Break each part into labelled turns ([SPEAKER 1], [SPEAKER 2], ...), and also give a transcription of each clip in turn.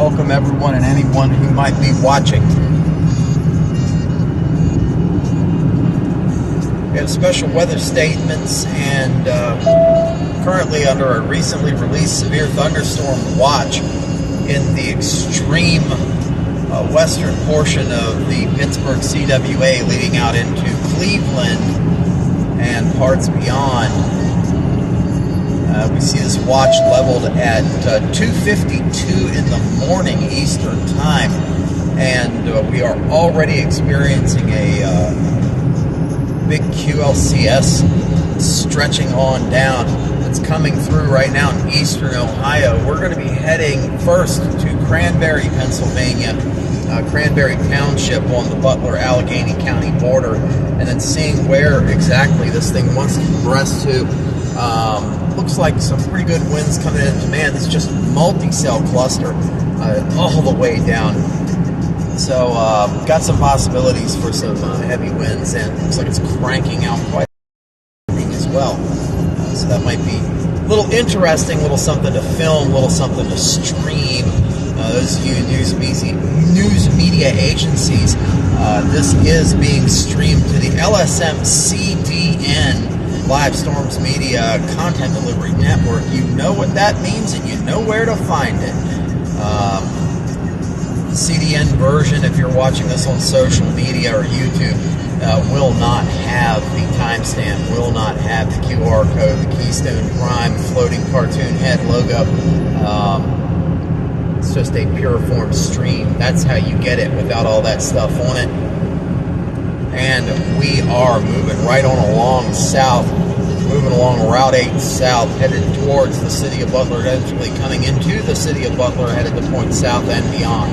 [SPEAKER 1] welcome everyone and anyone who might be watching. We have special weather statements and currently under a recently released severe thunderstorm watch in the extreme western portion of the Pittsburgh CWA leading out into Cleveland and parts beyond. We see this watch leveled at 2:52 in the morning Eastern time, and we are already experiencing a big QLCS stretching on down. It's coming through right now in eastern Ohio. We're going to be heading first to Cranberry, Pennsylvania, Cranberry Township on the Butler-Allegheny County border, and then seeing where exactly this thing wants to progress to. Looks like some pretty good winds coming into man. It's just multi-cell cluster all the way down. So got some possibilities for some heavy winds, and looks like it's cranking out quite as well. So that might be a little interesting, little something to film, little something to stream. Those of you news media agencies, this is being streamed to the LSM-CDN, Live Storms Media Content Delivery Network. You know what that means, and you know where to find it. CDN version, if you're watching this on social media or YouTube, will not have the timestamp, will not have the QR code, the Keystone Prime floating cartoon head logo. It's just a pure form stream. That's how you get it without all that stuff on it. And we are moving right on along south, moving along Route 8 south, headed towards the city of Butler, eventually coming into the city of Butler, headed to Point South and beyond.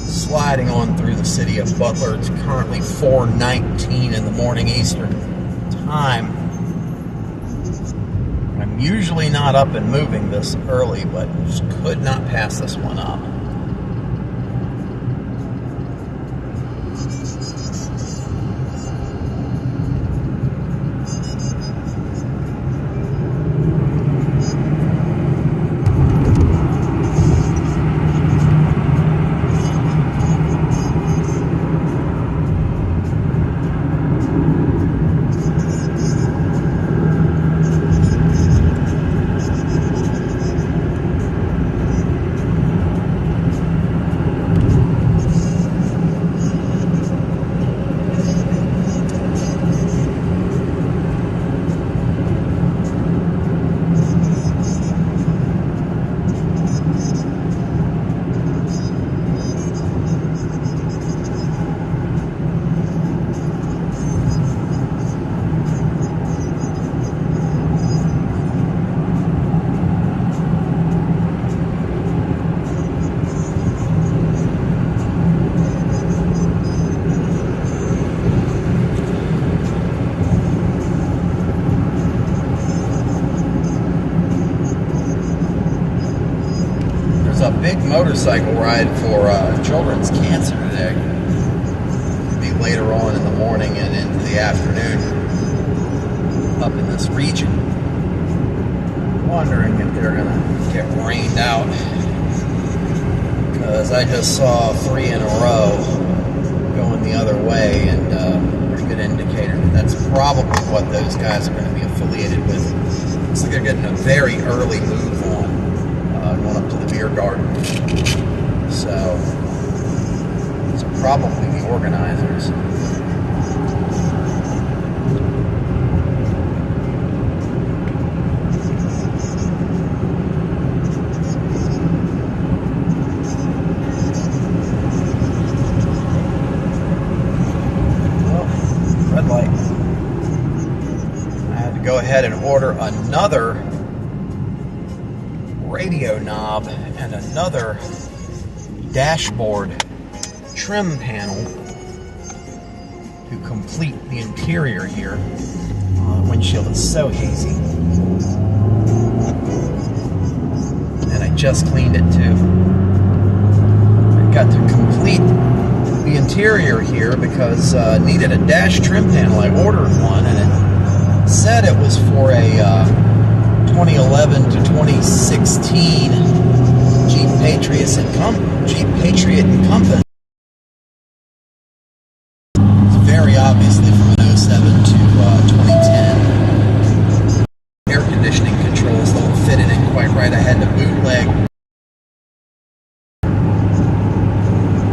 [SPEAKER 1] Sliding on through the city of Butler. It's currently 4:19 in the morning Eastern time. I'm usually not up and moving this early, but just could not pass this one up. A big motorcycle ride for children's cancer today. It'll be later on in the morning and into the afternoon up in this region. Wondering if they're gonna get rained out, because I just saw 3 in a row going the other way, and pretty good indicator that that's probably what those guys are going to be affiliated with. Looks like they're getting a very early move on, going up to the beer garden. So, these are probably the organizers. Go ahead and order another radio knob and another dashboard trim panel to complete the interior here. The windshield is so hazy. And I just cleaned it too. I've got to complete the interior here because I needed a dash trim panel. I ordered one and it said it was for a 2011 to 2016 Jeep Patriot Encompass. It's very obviously from an 07 to 2010. Air conditioning controls don't fit in it quite right. I had to bootleg.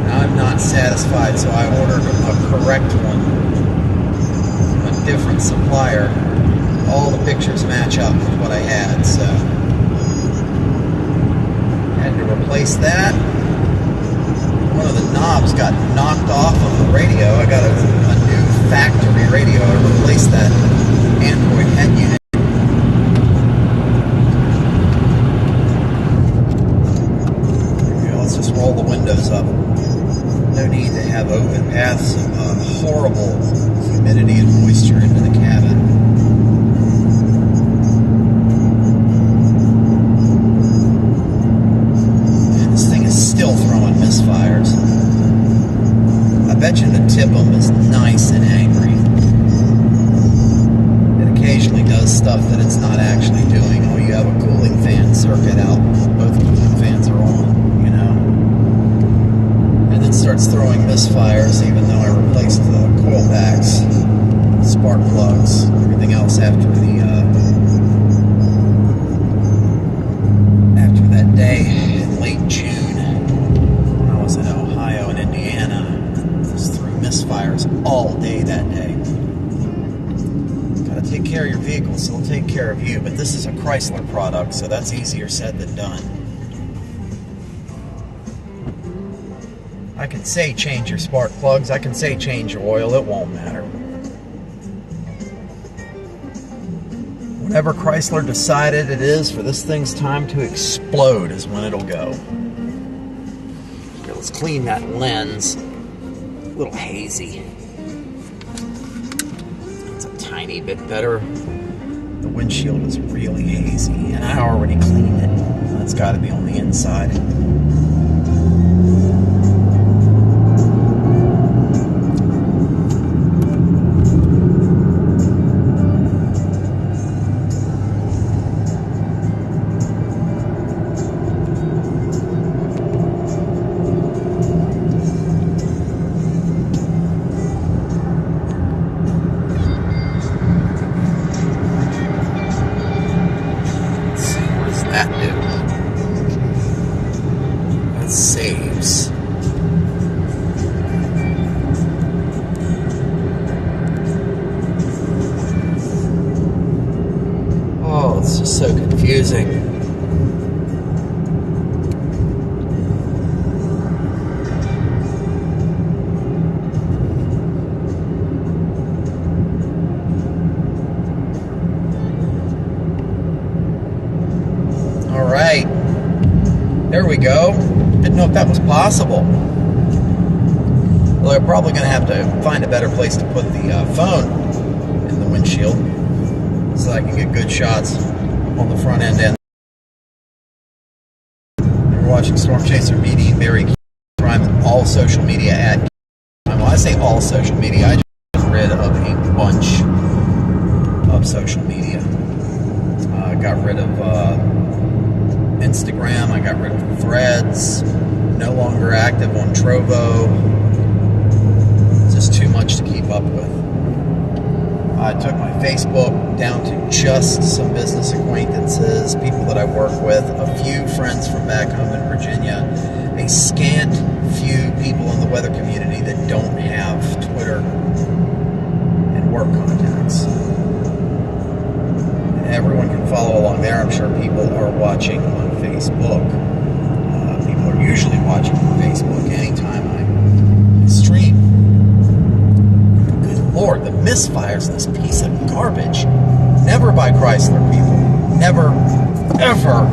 [SPEAKER 1] Now I'm not satisfied, so I ordered a correct one. Different supplier. All the pictures match up with what I had, so I had to replace that. One of the knobs got knocked off of the radio. I got a new factory radio to replace that Android head unit. Let's just roll the windows up. No need to have open paths of horrible humidity and moisture into the cabin. And this thing is still throwing misfires. I bet you the Tipum is nice and angry. It occasionally does stuff that it's not actually doing. Oh, you have a cooling fan circuit out. Both cooling fans are on, you know. And then starts throwing misfires even though I replaced the coil packs, spark plugs, everything else after that day in late June when I was in Ohio and Indiana. Just threw misfires all day that day. Gotta take care of your vehicle so they'll take care of you, but this is a Chrysler product, so that's easier said than done. I can say change your spark plugs, I can say change your oil, it won't matter. Whenever Chrysler decided it is for this thing's time to explode is when it'll go. Okay, let's clean that lens. A little hazy. It's a tiny bit better. The windshield is really hazy, and I already cleaned it. That's got to be on the inside. Saves. Oh, it's just so confusing. All right. There we go. Didn't know if that was possible. Well, they're probably going to have to find a better place to put the phone in the windshield so I can get good shots on the front end. You're watching Storm Chaser BD, Barry Crime, all social media at. When I say all social media, I just got rid of a bunch of social media. I got rid of Instagram, I got rid of Threads, no longer active on Trovo. just too much to keep up with. I took my Facebook down to just some business acquaintances, people that I work with, a few friends from back home in Virginia, a scant few people in the weather community that don't have Twitter and work contacts. Everyone can follow along there. I'm sure people are watching on Facebook. People are usually watching on Facebook anytime I stream. Good Lord, the misfires in this piece of garbage. Never buy Chrysler, people. Never, ever,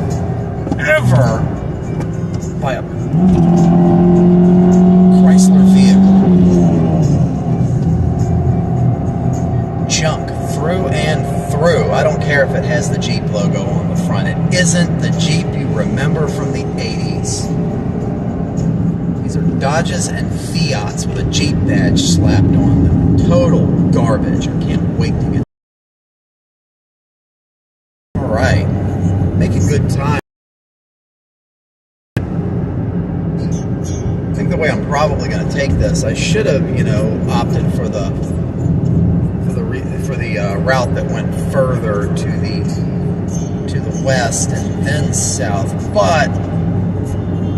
[SPEAKER 1] ever buy a Chrysler vehicle. Junk through and through. I don't care if it has the Jeep logo on the front. It isn't the Jeep you remember from the 80s. These are Dodges and Fiats with a Jeep badge slapped on them. Total garbage. I can't wait to get. Alright. Making good time. I think the way I'm probably going to take this, I should have, opted for the route that went further to the west and then south. But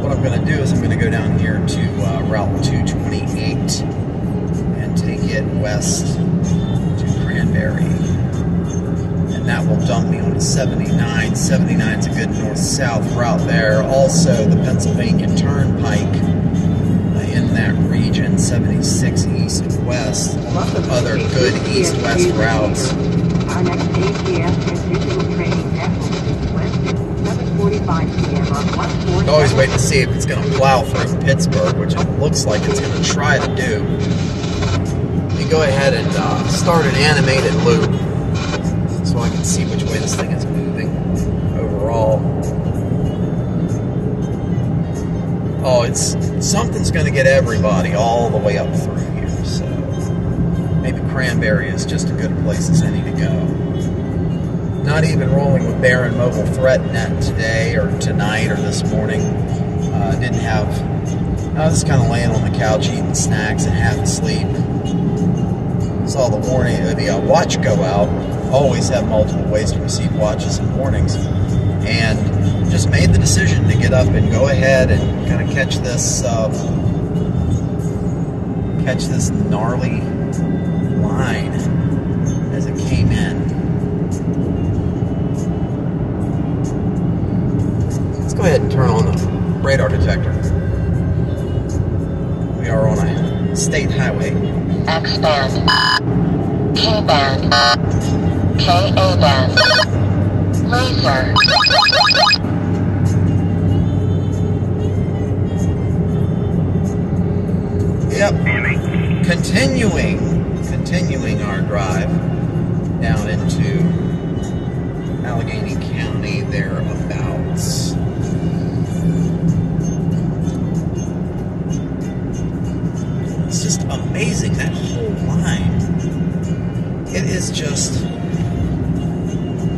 [SPEAKER 1] what I'm going to do is I'm going to go down here to Route 228 and take it west to Cranberry, and that will dump me onto 79. 79 is a good north-south route there. Also, the Pennsylvania Turnpike in that region, 76 east-west, other good east-west routes.
[SPEAKER 2] Our next ACS transmission train at 7:45 p.m. on 140.
[SPEAKER 1] Always wait to see if it's going to plow through Pittsburgh, which it looks like it's going to try to do. Let me go ahead and start an animated loop so I can see which way this thing is moving overall. Oh, something's going to get everybody all the way up through here, so maybe Cranberry is just as good a place as any to go. Not even rolling with Baron Mobile ThreatNet today or tonight or this morning. I was kind of laying on the couch eating snacks and half asleep. Saw the watch go out. Always have multiple ways to receive watches and warnings. And just made the decision to get up and go ahead and kind of catch this gnarly line as it came in. Let's go ahead and turn on the radar detector. We are on a state highway.
[SPEAKER 2] X-band, K-band, Ka-band, laser.
[SPEAKER 1] Yep. Continuing our drive down into Allegheny County, thereabouts. It's just amazing, that whole line. It is just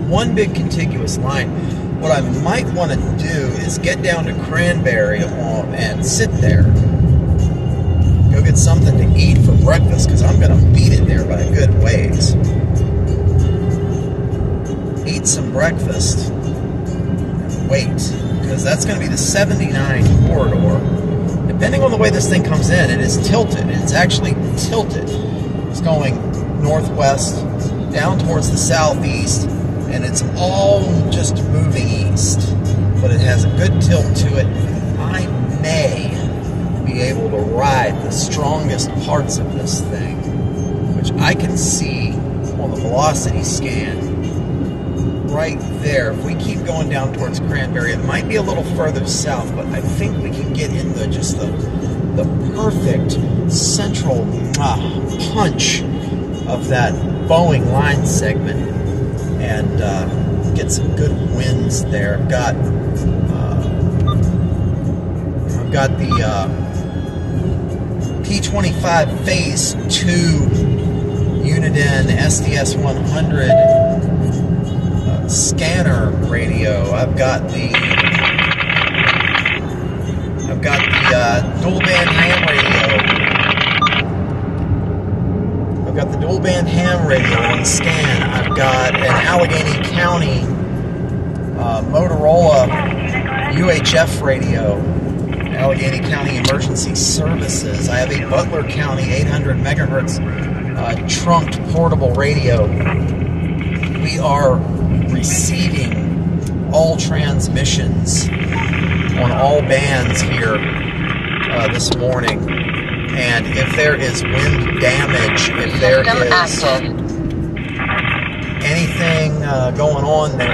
[SPEAKER 1] one big contiguous line. What I might want to do is get down to Cranberry and sit there. Go get something to eat for breakfast, because I'm going to beat it there by a good ways. Eat some breakfast and wait, because that's going to be the 79 corridor. Depending on the way this thing comes in, it is tilted. It's actually tilted. It's going northwest, down towards the southeast, and it's all just moving east. But it has a good tilt to it. I may be able to ride the strongest parts of this thing, which I can see on the velocity scan right there. If we keep going down towards Cranberry, it might be a little further south, but I think we can get in the perfect central punch of that Boeing line segment and get some good winds there. I've got the P25 Phase 2 Uniden SDS 100 scanner radio. I've got the dual band ham radio I've got the dual band ham radio on scan. I've got an Allegheny County Motorola UHF radio, Allegheny County Emergency Services. I have a Butler County 800 megahertz trunked portable radio. We are receiving all transmissions on all bands here this morning. And if there is wind damage, if there is anything going on there,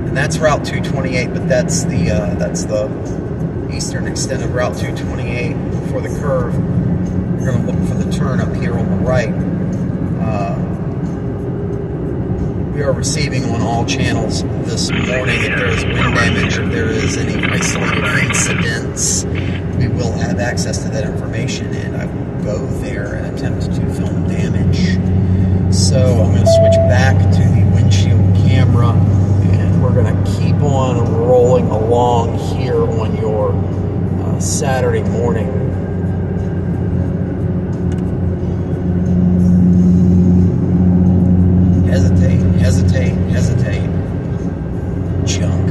[SPEAKER 1] and that's Route 228, but that's the eastern extent of Route 228 before the curve. You're going to look for the turn up here on the right. We are receiving on all channels this morning. If there is wind damage, if there is any isolated incidents, we will have access to that information, and I will go there and attempt to film damage. So I'm going to switch back to the windshield camera, and we're going to keep on rolling along here on your Saturday morning. Hesitate. Junk.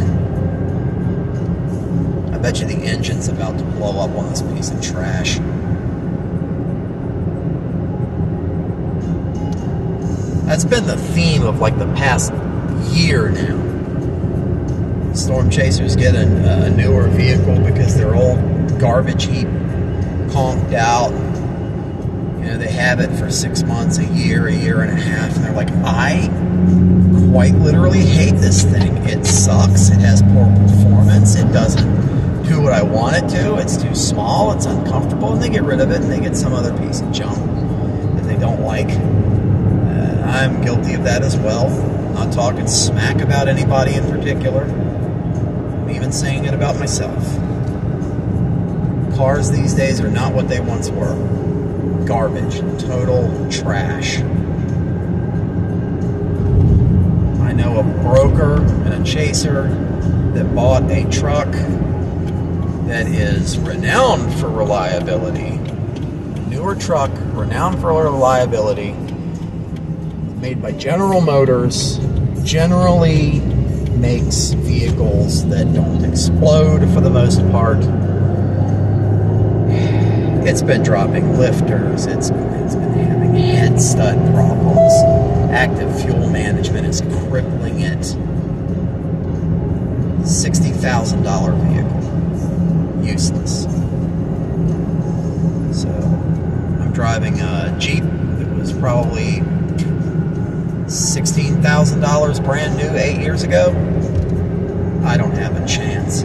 [SPEAKER 1] I bet you the engine's about to blow up on this piece of trash. That's been the theme of like the past year now. Storm chasers get a newer vehicle because their old garbage heap conked out. You know, they have it for 6 months, a year and a half, and they're like, I quite literally hate this thing. It sucks. It has poor performance. It doesn't do what I want it to. It's too small. It's uncomfortable. And they get rid of it and they get some other piece of junk that they don't like. I'm guilty of that as well. I'm not talking smack about anybody in particular. I'm even saying it about myself. Cars these days are not what they once were. Garbage. Total trash. I know a broker and a chaser that bought a truck that is renowned for reliability. A newer truck, renowned for reliability, made by General Motors, generally makes vehicles that don't explode for the most part. It's been dropping lifters, it's been having head stud problems. Active fuel management is crippling it. $60,000 vehicle. Useless. So, I'm driving a Jeep that was probably $16,000 brand new 8 years ago. I don't have a chance.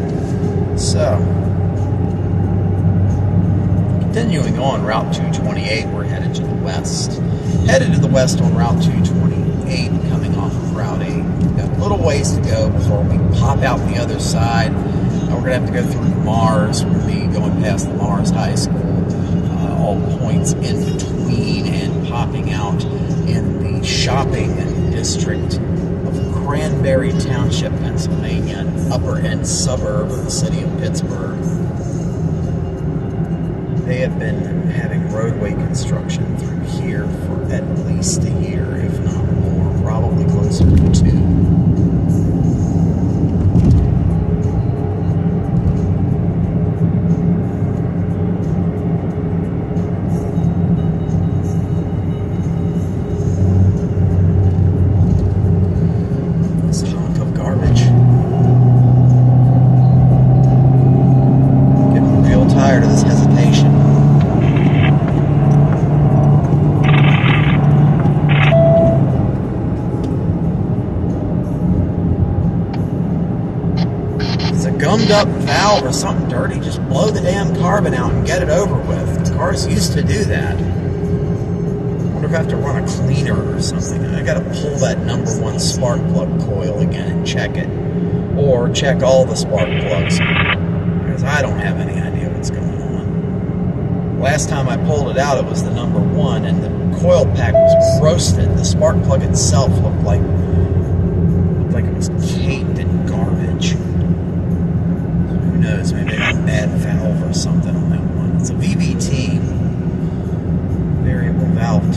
[SPEAKER 1] So, continuing on Route 228, we're headed to the west. Headed to the west on Route 228, coming off of Route 8. We've got a little ways to go before we pop out the other side. We're going to have to go through Mars. We're going to be going past the Mars High School, all points in between, and popping out in the shopping district of Cranberry Township, Pennsylvania, an upper end suburb of the city of Pittsburgh. They have been having roadway construction through here for at least a year, if not more, probably closer to 2. This hunk of garbage. Getting real tired of this hesitation. Gummed up valve or something dirty, just blow the damn carbon out and get it over with. Cars used to do that. I wonder if I have to run a cleaner or something. I gotta pull that #1 spark plug coil again and check it. Or check all the spark plugs. Because I don't have any idea what's going on. Last time I pulled it out, it was the #1 and the coil pack was roasted. The spark plug itself looked like it was caked in garbage. Who knows, maybe they got a bad valve or something on that one. It's a VVT, variable valve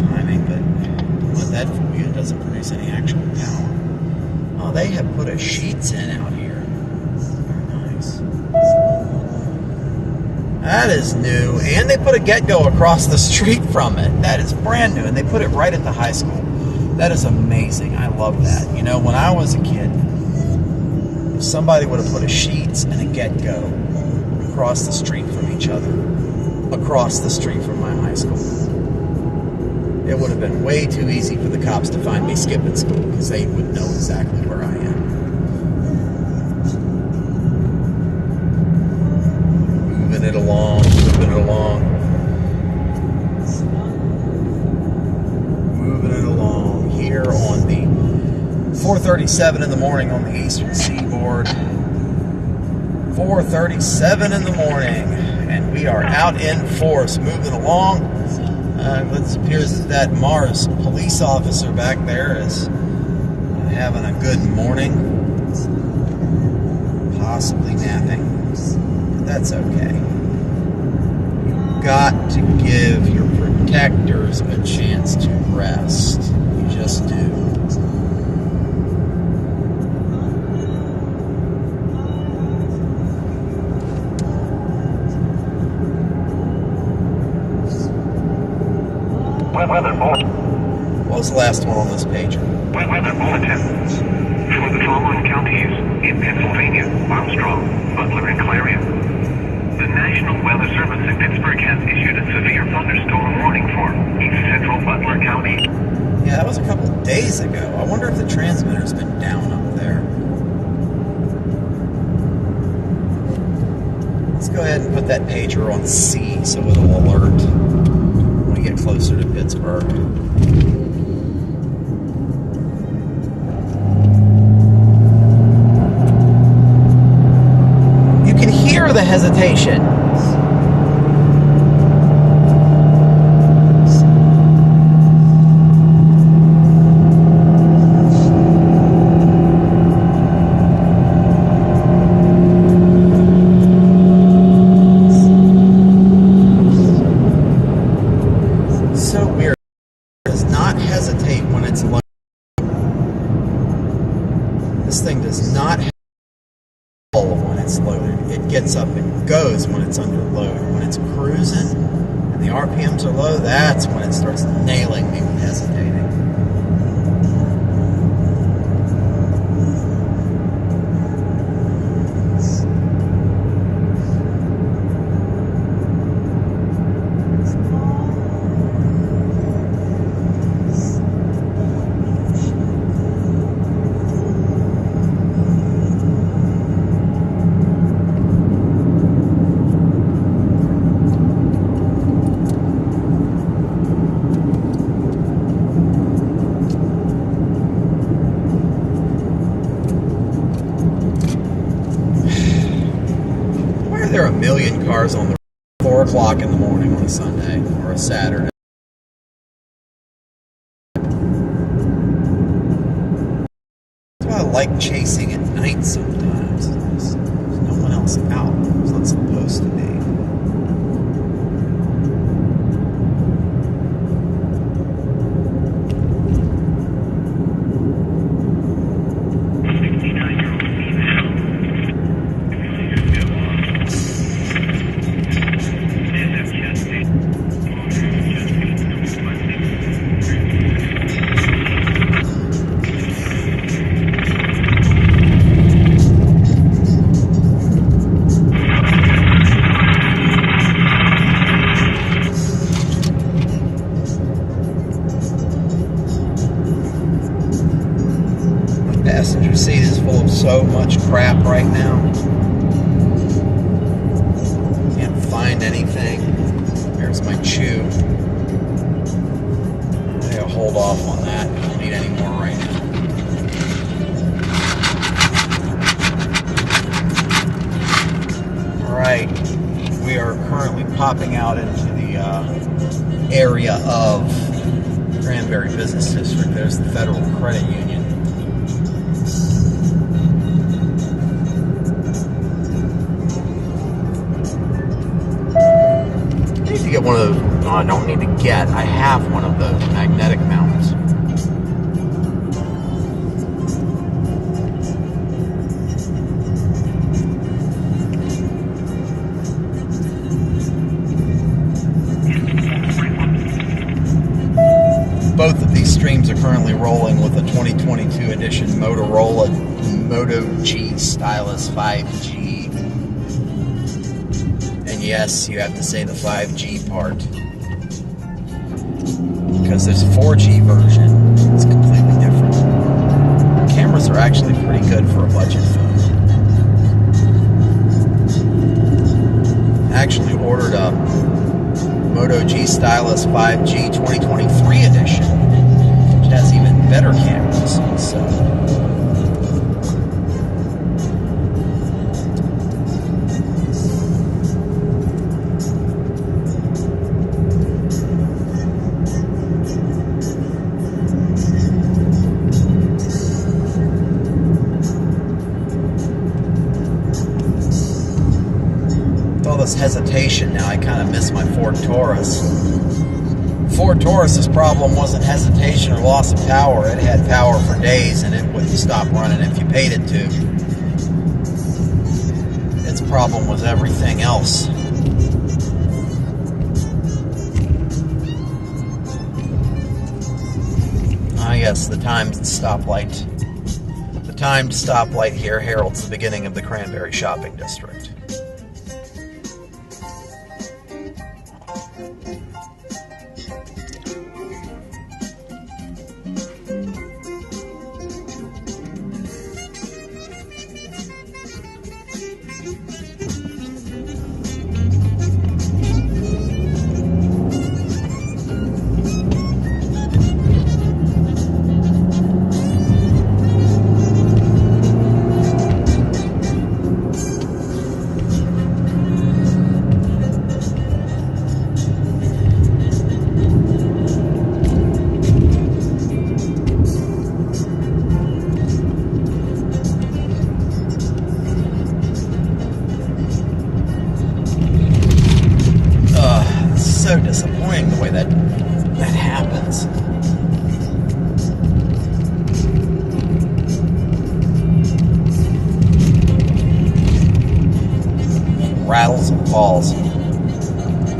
[SPEAKER 1] put a Sheetz in out here. Very nice. That is new. And they put a Get-Go across the street from it. That is brand new. And they put it right at the high school. That is amazing. I love that. You know, when I was a kid, if somebody would have put a Sheetz and a Get-Go across the street from each other, across the street from my high school, it would have been way too easy for the cops to find me skipping school because they would know exactly where I am. Moving it along, moving it along. Moving it along here on the 4:37 in the morning on the Eastern Seaboard. 4:37 in the morning, and we are out in force, moving along. It appears that Mars police officer back there is having a good morning, possibly napping, but that's okay. You've got to give your protectors a chance to rest. You just do.
[SPEAKER 3] Weather bulletin.
[SPEAKER 1] What was the last one on this pager?
[SPEAKER 3] Weather bulletin. For the following counties in Pennsylvania, Armstrong, Butler, and Clarion. The National Weather Service in Pittsburgh has issued a severe thunderstorm warning for East Central Butler County.
[SPEAKER 1] Yeah, that was a couple of days ago. I wonder if the transmitter's been down up there. Let's go ahead and put that pager on C so it'll alert when we get closer to Pittsburgh. You can hear the hesitation. This thing does not hold when it's loaded. It gets up and goes when it's under load. When it's cruising and the RPMs are low, that's when it starts nailing me with hesitating. There are a million cars on the 4 o'clock in the morning on a Sunday or a Saturday. That's why I like chasing at night sometimes. There's no one else out. It's not supposed to be. Passenger seat is full of so much crap right now. Can't find anything. There's my chew. I gotta hold off on that. I don't need any more right now. Alright, we are currently popping out into the area of Granbury Business District. There's the Federal Credit Union. I get one of those. No, I don't need to get. I have one of those magnetic mounts. edition Motorola Moto G Stylus 5G. And yes, you have to say the 5G part, because there's a 4G version. It's completely different. The cameras are actually pretty good for a budget phone. I actually ordered a Moto G Stylus 5G 2023 edition, which has even better cameras. So, all this hesitation now, I kind of miss my Ford Taurus. Ford Taurus's problem wasn't hesitation or loss of power. It had power for days and it wouldn't stop running if you paid it to. Its problem was everything else. Ah yes, the timed stoplight. The timed stoplight here heralds the beginning of the Cranberry Shopping District. So disappointing the way that happens. Rattles and falls. I'm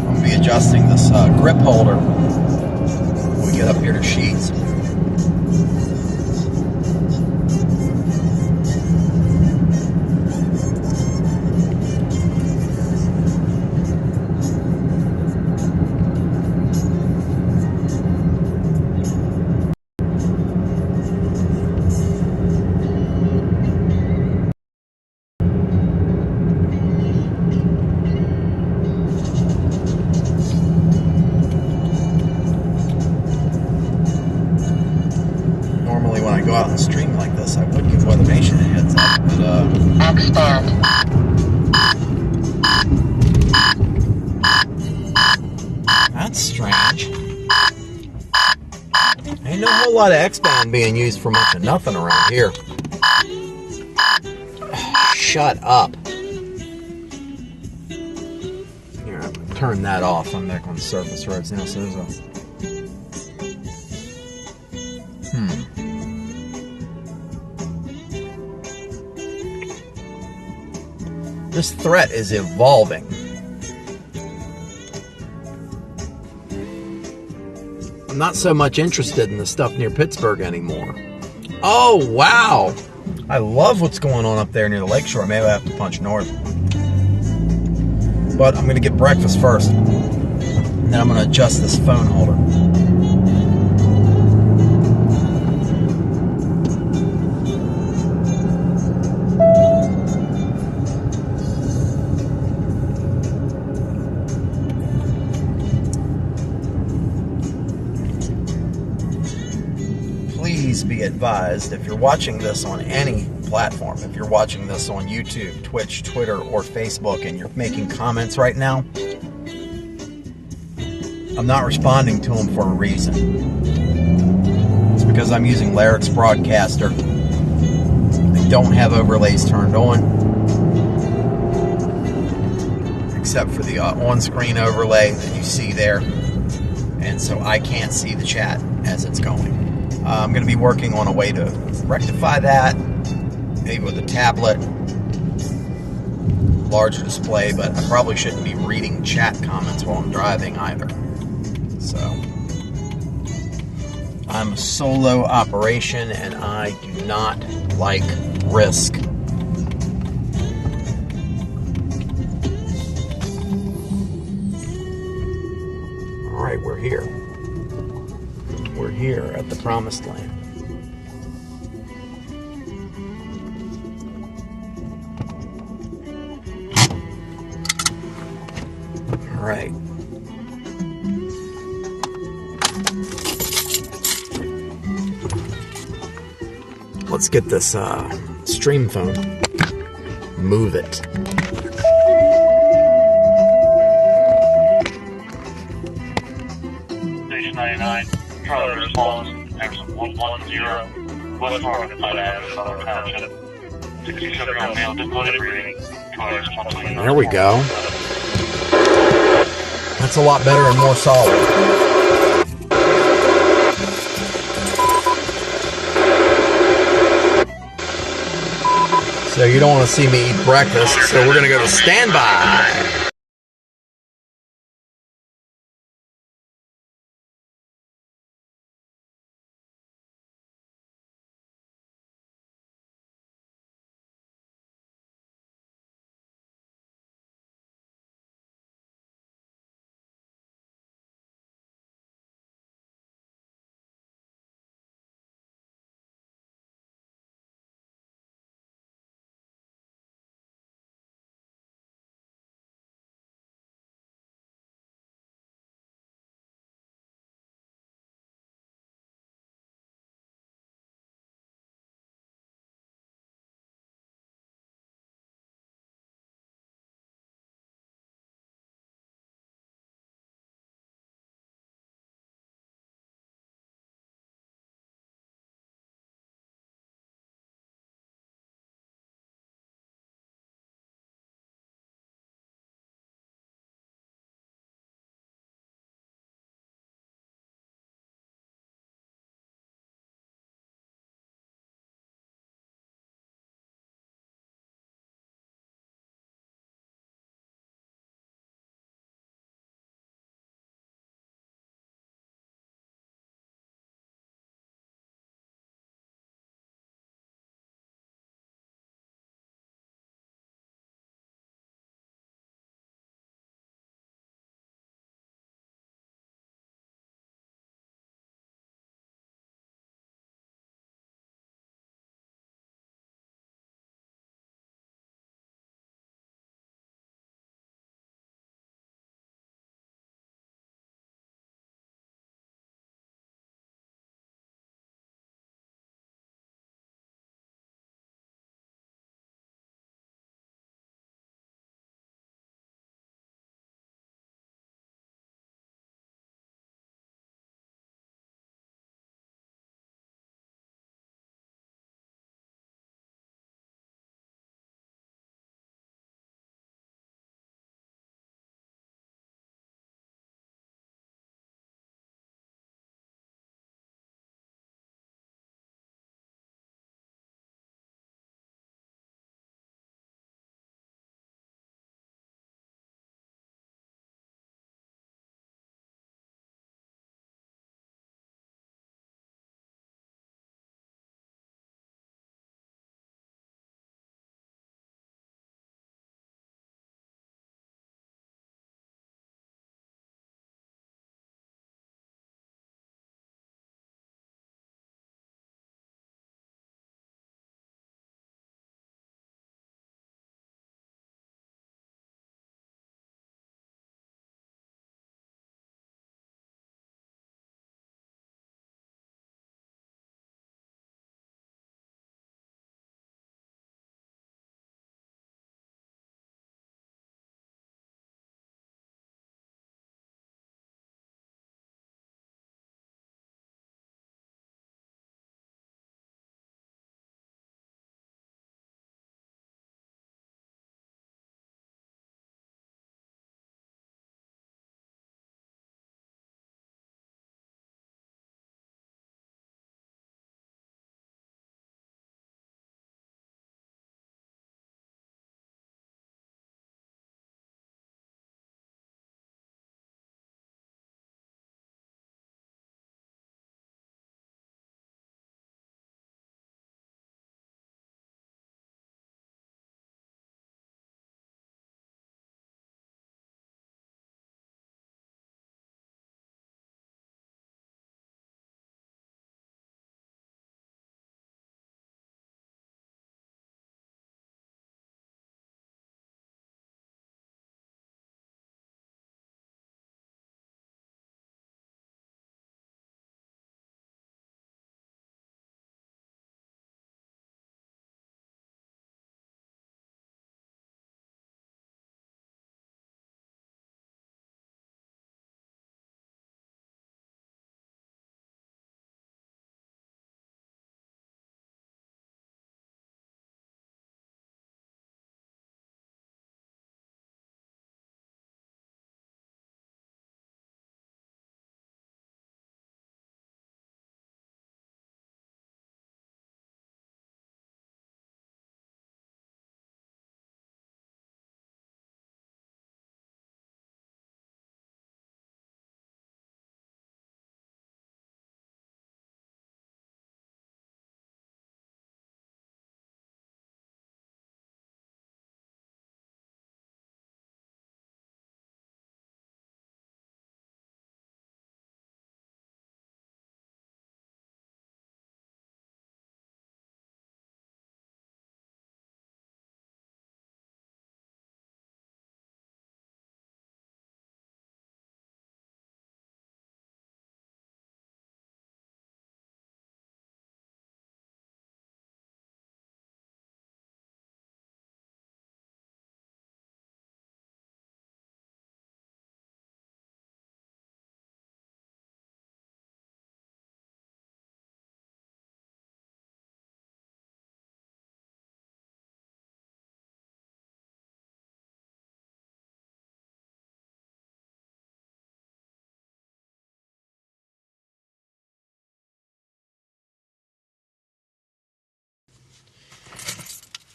[SPEAKER 1] going to be adjusting this grip holder when we get up here to Sheetz. When I go out and stream like this, I would give Weather Nation a heads up, but
[SPEAKER 2] Expand.
[SPEAKER 1] that's strange. Ain't no whole lot of X-Band being used for much of nothing around here. Shut up. Here, I'm gonna turn that off. I'm back on the surface roads now, so there's a This threat is evolving. I'm not so much interested in the stuff near Pittsburgh anymore. Oh, wow. I love what's going on up there near the lakeshore. Maybe I have to punch north. But I'm going to get breakfast first. And then I'm going to adjust this phone holder. Please be advised, if you're watching this on any platform, if you're watching this on YouTube, Twitch, Twitter, or Facebook, and you're making comments right now, I'm not responding to them for a reason. It's because I'm using Larix Broadcaster. I don't have overlays turned on, except for the on-screen overlay that you see there, and so I can't see the chat as it's going. I'm going to be working on a way to rectify that, maybe with a tablet, larger display, but I probably shouldn't be reading chat comments while I'm driving either. So, I'm a solo operation and I do not like risk. All right, we're here. We're here at the promised land. All right. Let's get this stream phone. Move it.
[SPEAKER 3] Station 99, Charlie response, exit 110, West Market, Southern Township. 67-year-old male difficulty breathing. Charlie response.
[SPEAKER 1] There we go. That's a lot better and more solid. So you don't want to see me eat breakfast, so we're going to go to standby.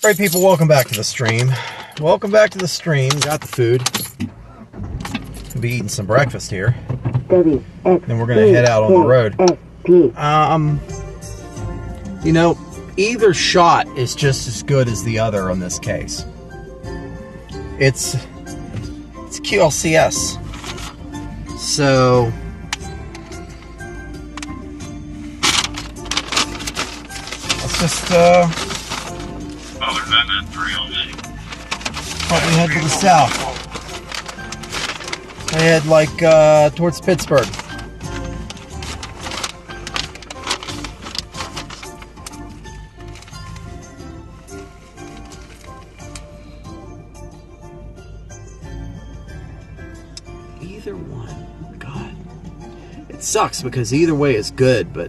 [SPEAKER 1] Alright people, welcome back to the stream. Welcome back to the stream. Got the food. We'll be eating some breakfast here. Then we're going to head out on the road. You know, either shot is just as good as the other on this case. It's QLCS. So let's just probably head to the south. I head like towards Pittsburgh. Either one, God, it sucks because either way is good, but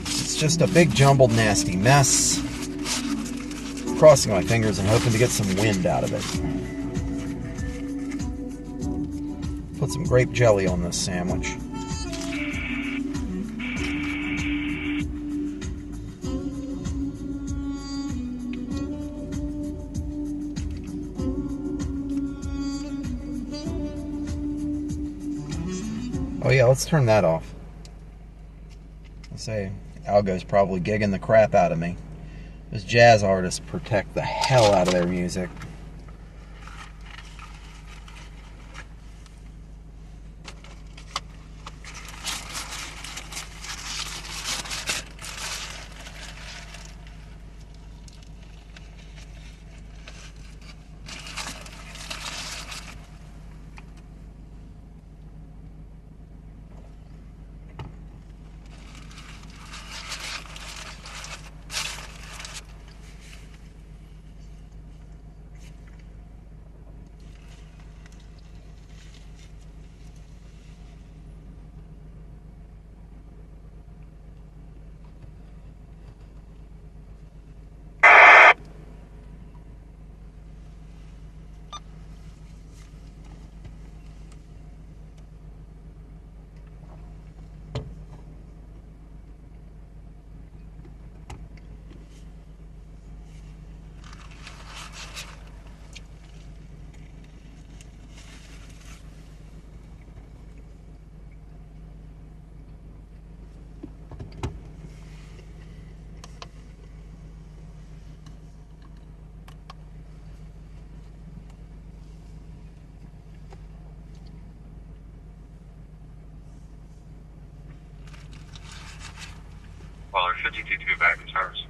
[SPEAKER 1] it's just a big jumbled nasty mess. Crossing my fingers and hoping to get some wind out of it. Put some grape jelly on this sandwich. Oh yeah, let's turn that off. I say Algo's probably gigging the crap out of me. Those jazz artists protect the hell out of their music.
[SPEAKER 4] Caller 52 back in service.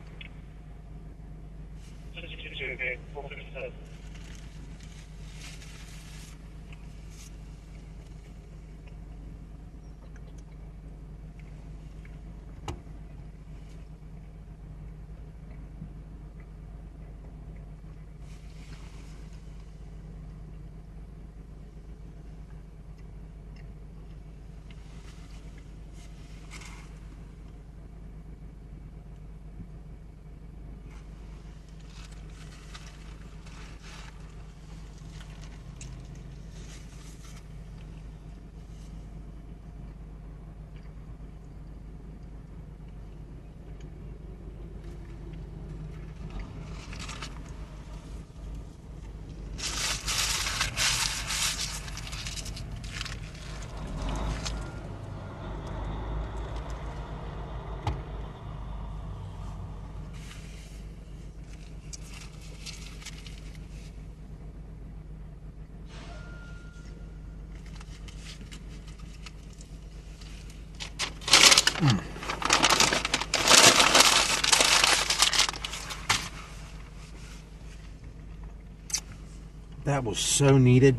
[SPEAKER 1] That was so needed.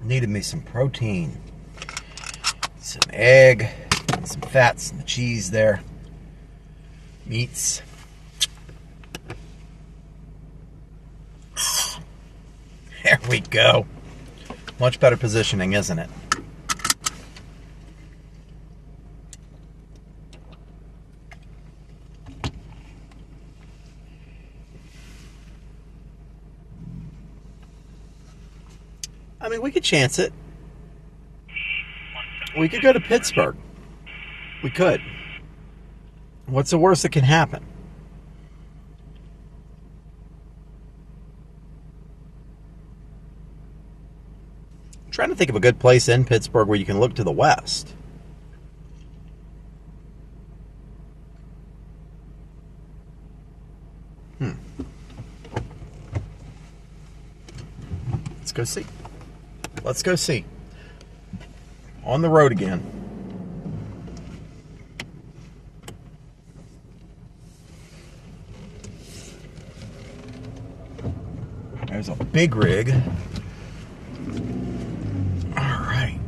[SPEAKER 1] Needed me some protein, some egg, and some fats and the cheese there. Meats. There we go. Much better positioning, isn't it? mean, we could chance it. We could go to Pittsburgh. We could. What's the worst that can happen? I'm trying to think of a good place in Pittsburgh where you can look to the west. Let's go see. Let's go see. On the road again. There's a big rig. All right.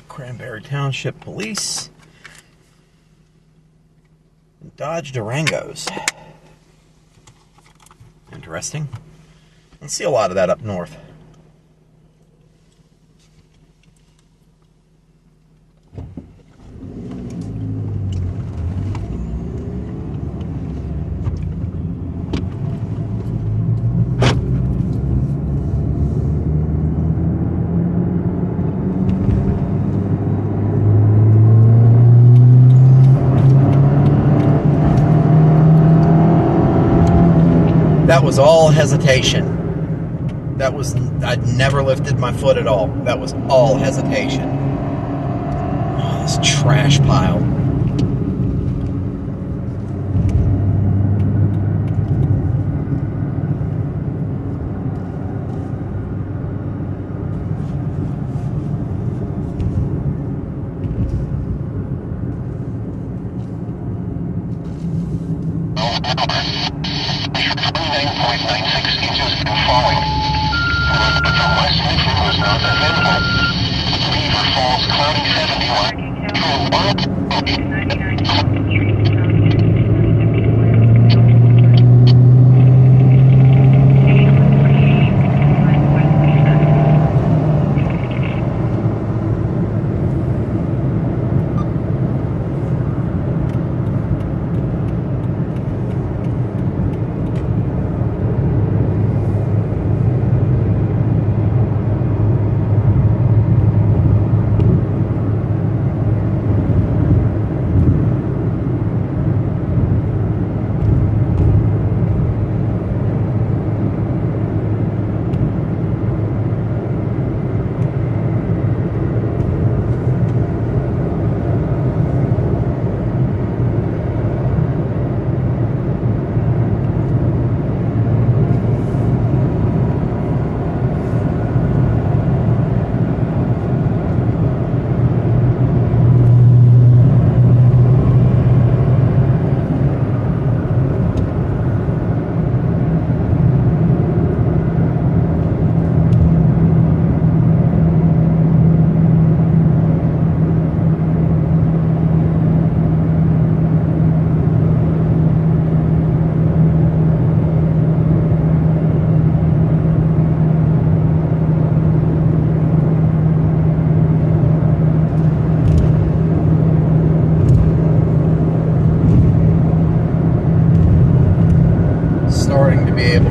[SPEAKER 1] Cranberry Township Police. Dodge Durangos. Interesting. I see a lot of that up north. That was all hesitation. I'd never lifted my foot at all. That was all hesitation. Oh, this trash pile.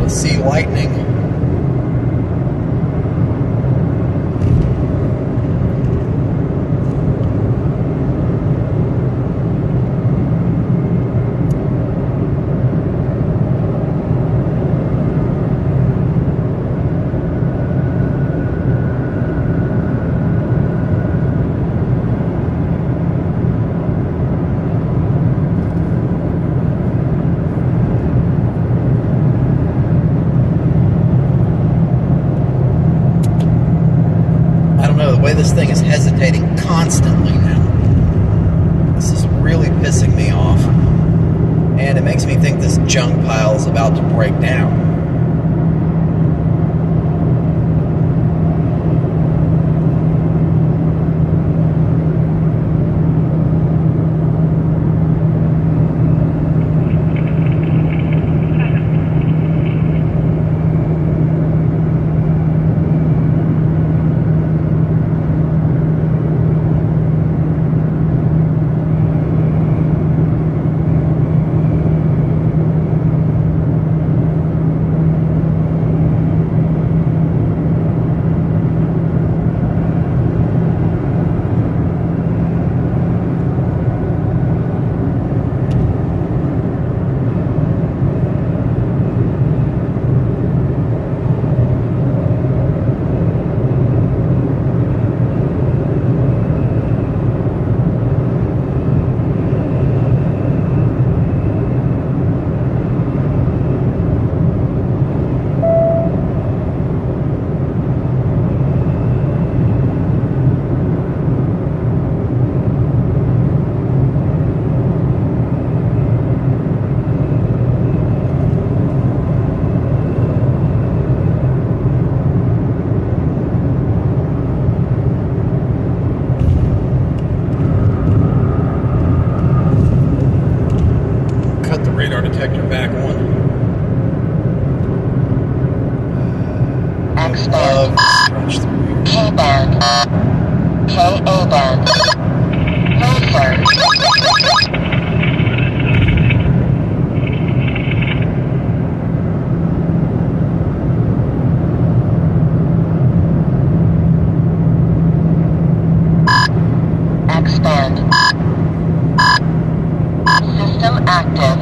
[SPEAKER 1] See lightning. This thing is hesitating constantly now. This is really pissing me off. And it makes me think this junk pile is about to break down.
[SPEAKER 5] K-band. K-A-band. Hold, sir. X-band. System active.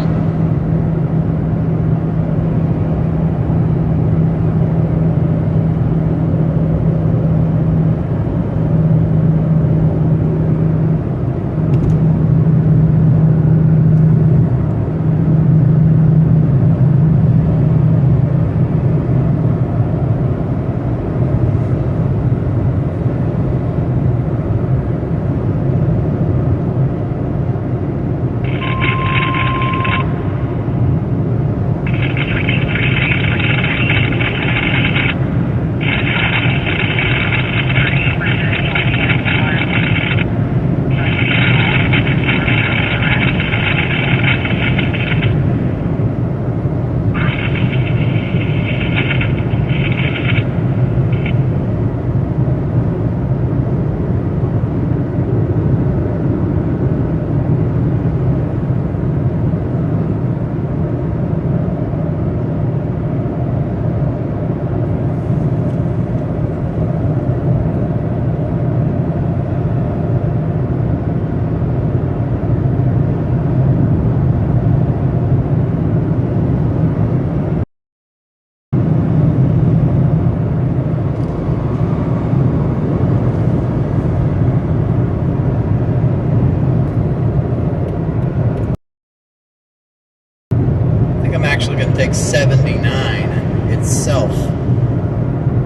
[SPEAKER 1] I'm actually going to take 79 itself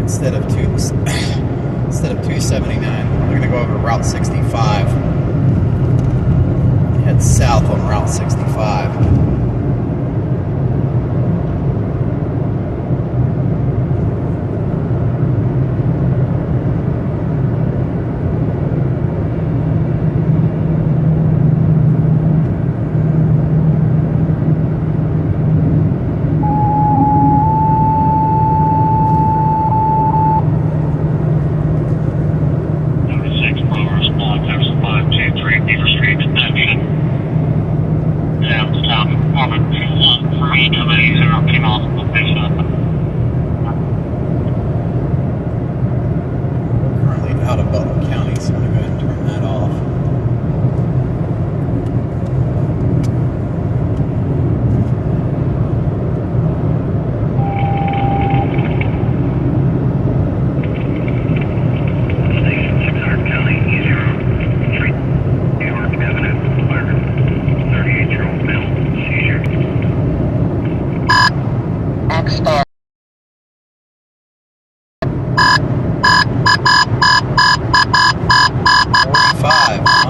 [SPEAKER 1] instead of 279. We're going to go over Route 65. Head south on Route 65. Out of Butler County, so I'm going to go ahead and turn that off.
[SPEAKER 3] Station 600 County, E03, New York Avenue, Fire, 38-year-old male, seizure.
[SPEAKER 5] X-band.
[SPEAKER 1] 45, huh?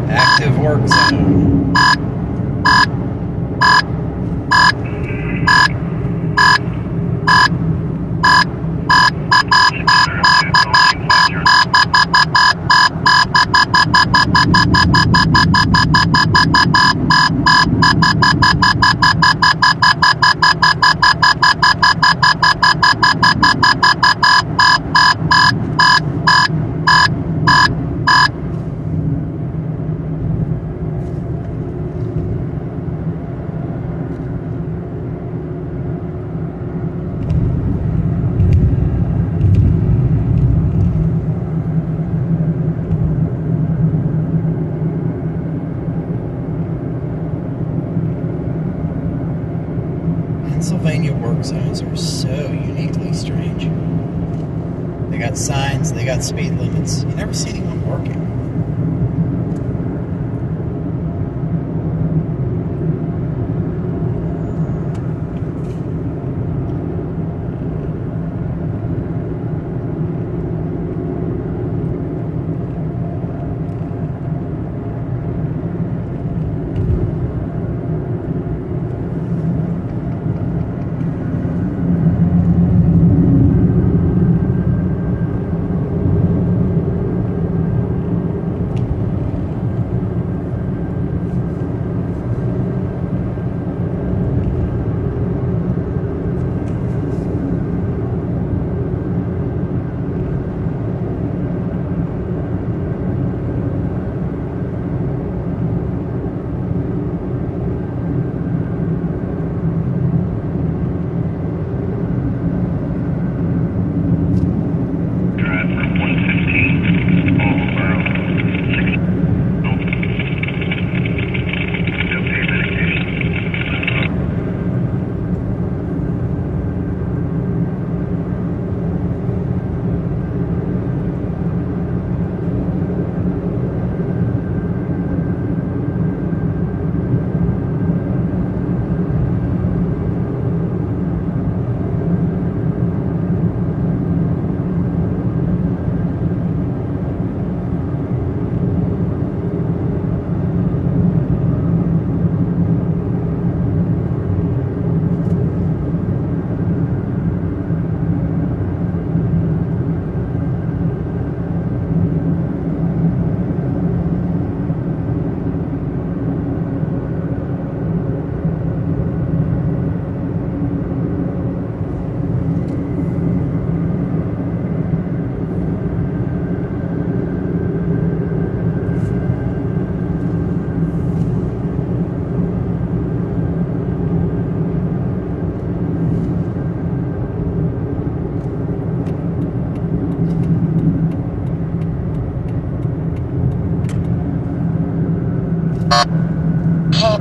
[SPEAKER 1] Active work zone. Pennsylvania work zones are so uniquely strange. They got signs, they got speed limits. You never see anyone working.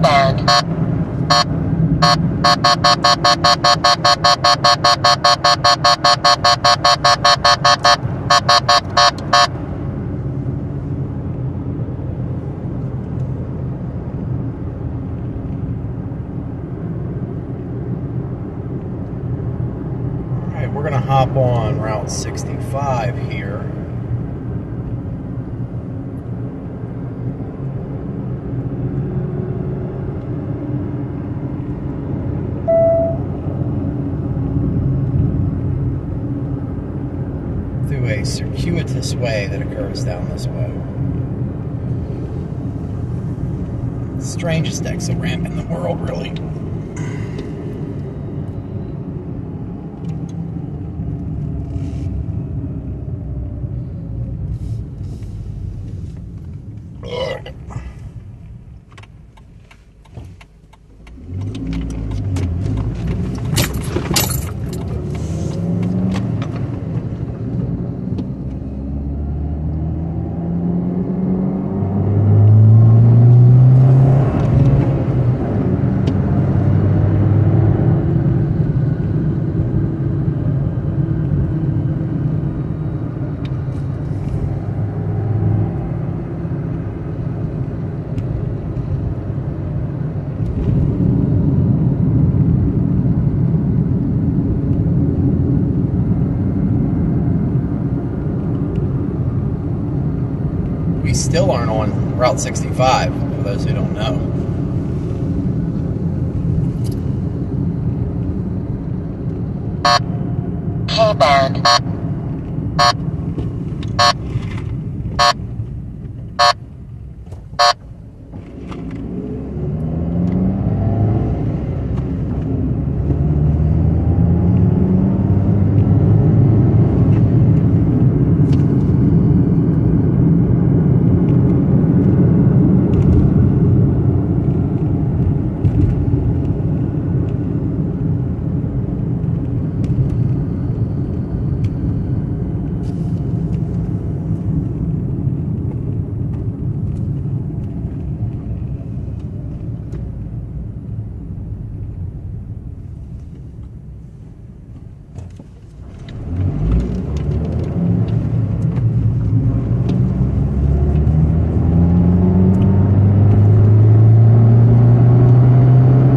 [SPEAKER 5] K-band.
[SPEAKER 1] Alright, we're going to hop on Route 65 here. Through a circuitous way that occurs down this way. Strangest exit ramp in the world, really. We still aren't on Route 65, for those who don't know.
[SPEAKER 5] K-band.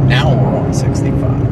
[SPEAKER 5] Now we're on 65.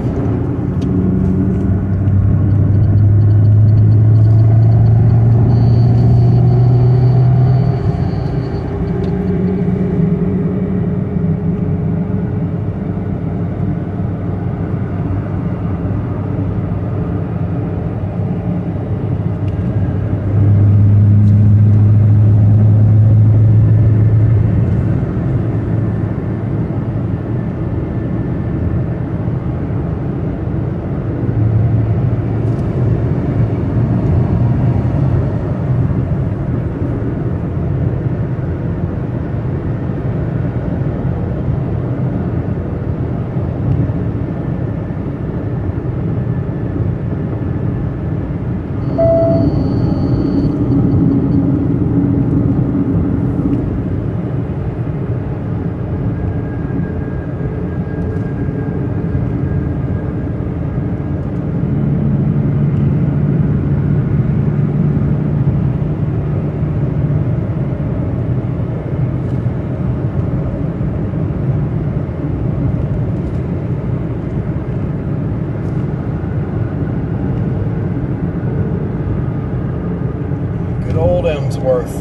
[SPEAKER 5] Good old Emsworth.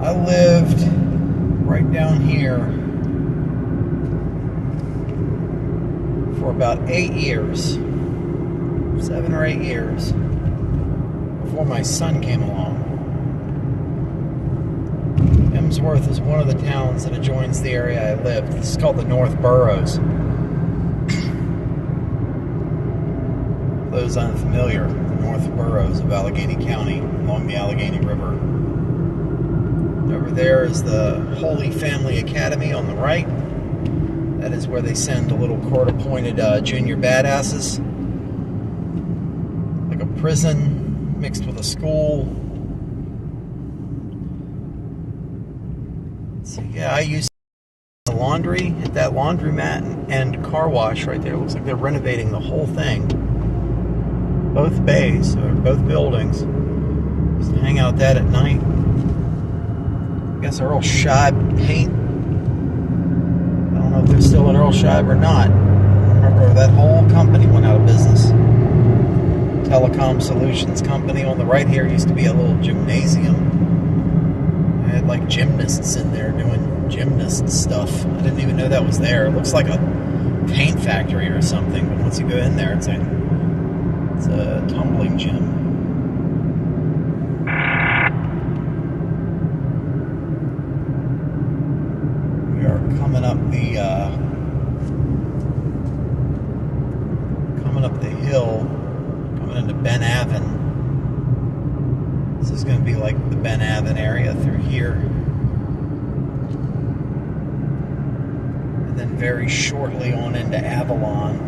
[SPEAKER 5] I lived right down here for about 8 years, 7 or 8 years, before my son came along. Emsworth is one of the towns that adjoins the area I lived. This is called the North Boroughs. Those unfamiliar, the North Boroughs of Allegheny County along the Allegheny River. Over there is the Holy Family Academy on the right. That is where they send the little court-appointed junior badasses. Like a prison mixed with a school. So yeah, I used The laundry, hit that laundromat and car wash right there. Looks like they're renovating the whole thing. Both bays, or both buildings. Just hang out that at night. I guess Earl Scheib paint. I don't know if they're still at Earl Scheib or not. Remember, that whole company went out of business. Telecom Solutions Company on the right here used to be a little gymnasium. I had like gymnasts in there doing gymnast stuff. I didn't even know that was there. It looks like a paint factory or something, but once you go in there, it's a tumbling gym. We are coming up the hill, coming into Ben Avon. This is going to be like the Ben Avon area through here. And then very shortly on into Avalon.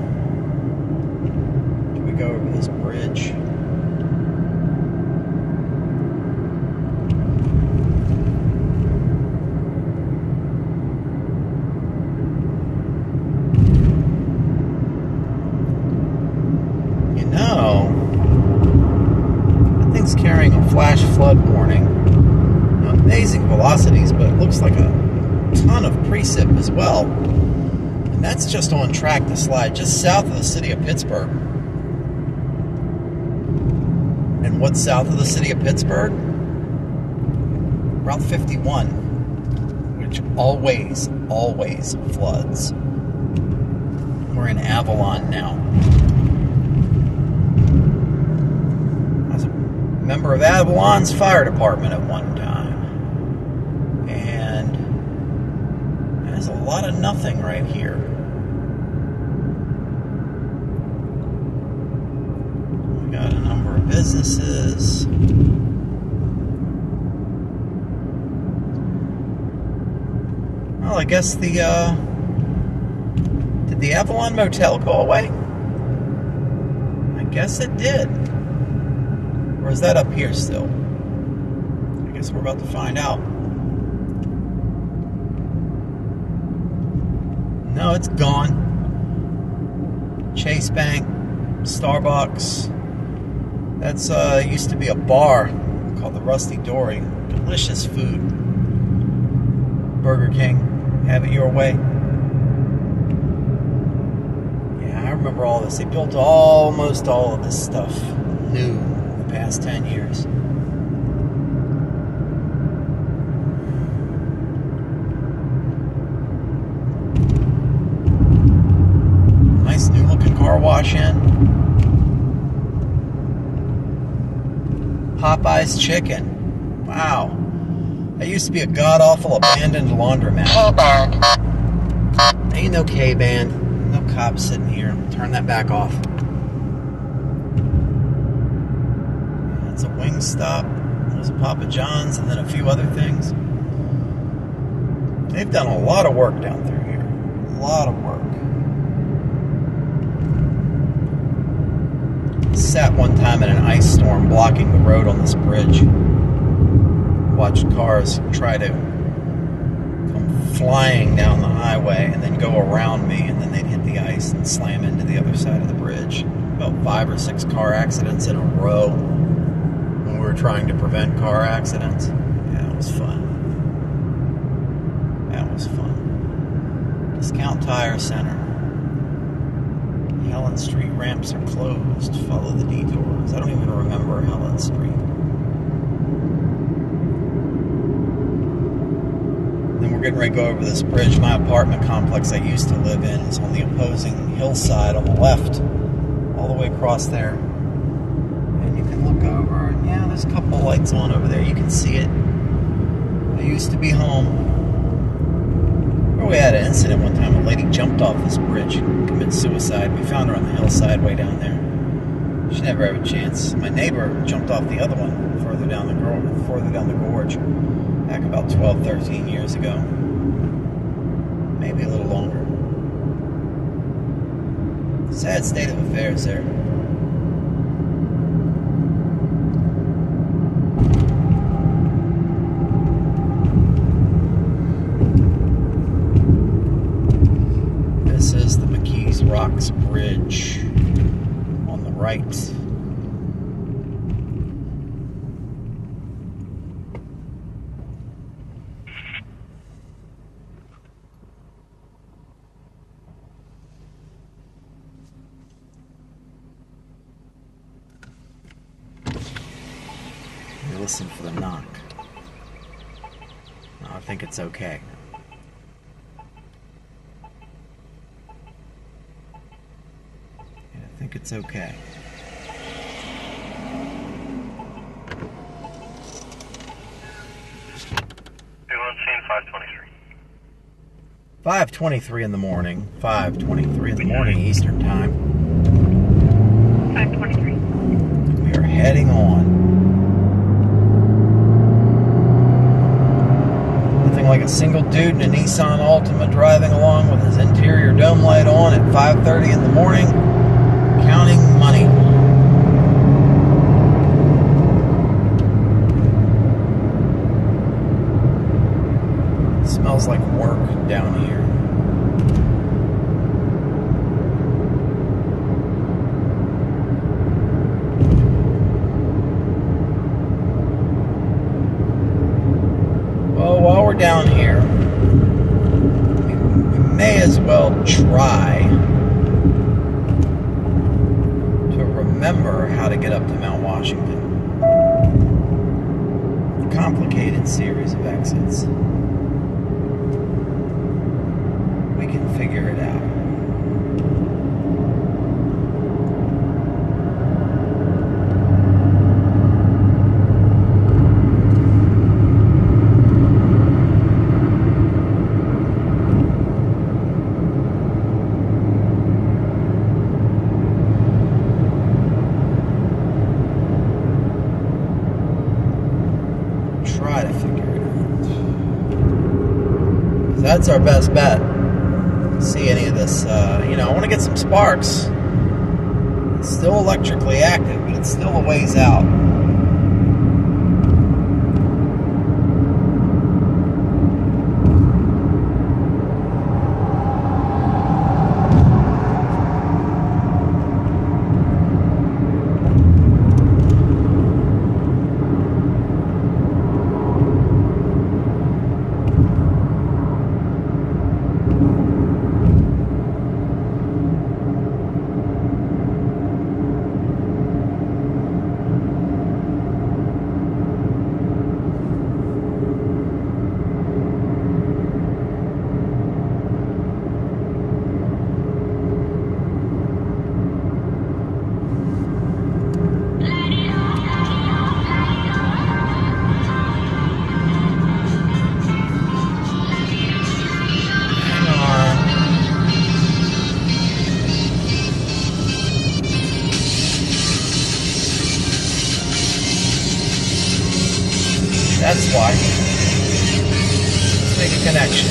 [SPEAKER 5] We go over this bridge. You know, that thing's carrying a flash flood warning. Now, amazing velocities, but it looks like a ton of precip as well. And that's just on track to slide just south of the city of Pittsburgh. And what's south of the city of Pittsburgh? Route 51, which always floods. We're in Avalon now. I was a member of Avalon's fire department at one time. And there's a lot of nothing right here. We got a number of businesses. Well, I guess did the Avalon Motel go away? I guess it did. Or is that up here still? I guess we're about to find out. No, it's gone. Chase Bank, Starbucks. That's used to be a bar called the Rusty Dory. Delicious food. Burger King, have it your way. Yeah, I remember all this. They built almost all of this stuff new in the past 10 years. Nice new looking car wash in. Popeye's Chicken. Wow. That used to be a god-awful abandoned laundromat. K-Band. Ain't no K-Band. No cops sitting here. Turn that back off. That's a Wingstop. There's a Papa John's and then a few other things. They've done a lot of work down through here. A lot of work. Sat one time in an ice storm blocking the road on this bridge. Watched cars try to come flying down the highway and then go around me, and then they'd hit the ice and slam into the other side of the bridge. About 5 or 6 car accidents in a row when we were trying to prevent car accidents. Yeah, it was fun. That was fun. Discount Tire Center. Helen Street ramps are closed. Follow the detours. I don't even remember Helen Street. Then we're getting ready to go over this bridge. My apartment complex I used to live in is on the opposing hillside on the left, all the way across there. And you can look over, and yeah, there's a couple lights on over there. You can see it. I used to be home. We had an incident one time. A lady jumped off this bridge and committed suicide. We found her on the hillside way down there. She never had a chance. My neighbor jumped off the other one further down the gorge back about 12, 13 years ago. Maybe a little longer. Sad state of affairs there. Rocks Bridge on the right. Listen for the knock. No, I think it's okay. Yeah, I think it's okay.
[SPEAKER 4] Everyone's seeing 523.
[SPEAKER 5] 5:23 in the morning. 5:23 in the morning Eastern Time.
[SPEAKER 2] 523.
[SPEAKER 5] We are heading on. Like a single dude in a Nissan Altima driving along with his interior dome light on at 5:30 in the morning, counting money. It smells like work down here. While we're down here, we may as well try to remember how to get up to Mount Washington. Complicated series of exits. We can figure it out. That's our best bet. See any of this, I want to get some sparks. It's still electrically active, but it's still a ways out. That's why. Let's make a connection.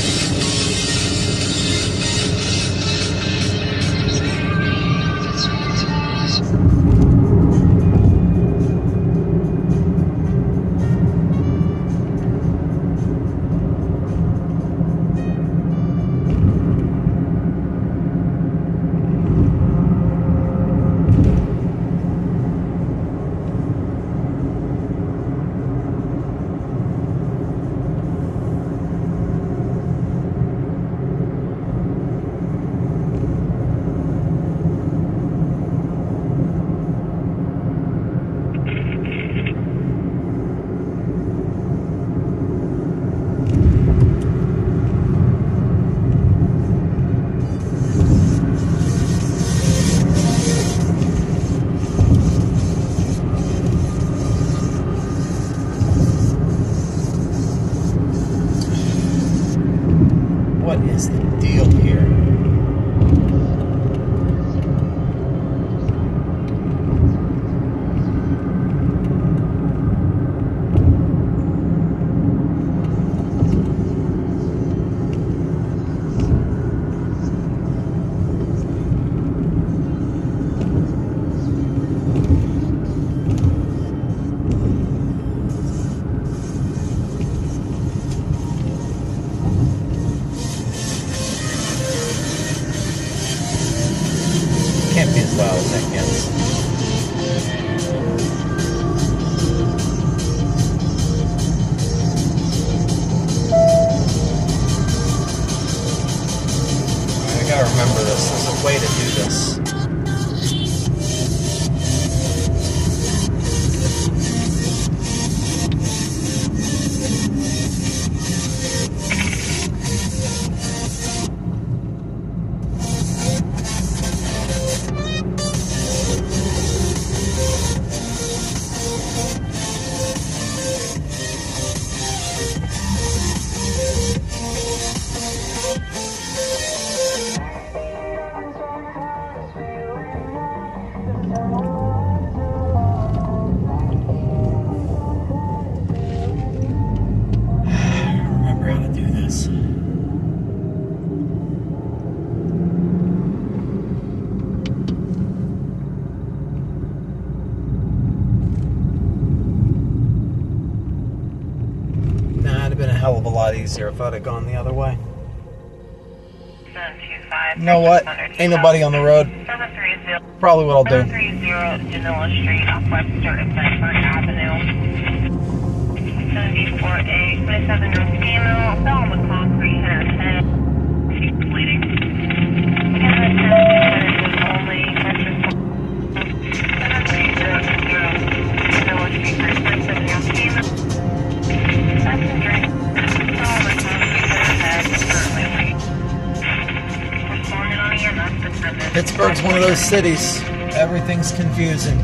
[SPEAKER 5] What is the deal here?
[SPEAKER 1] gotta remember this. There's a way to do this. Hell of a lot easier if I'd have gone the other way.
[SPEAKER 6] 725.
[SPEAKER 1] You know what? Ain't nobody on the road.
[SPEAKER 6] 730.
[SPEAKER 1] Probably what I'll do.
[SPEAKER 6] 730 Janilla Street off Webster at Bedford Avenue. 74A, 27 North Camel, fell on the concrete, hit her head. She's bleeding. Again, the 10 was only purchased 730 Janilla Street, 27 North Camel. Passenger.
[SPEAKER 1] Pittsburgh's one of those cities. Everything's confusing.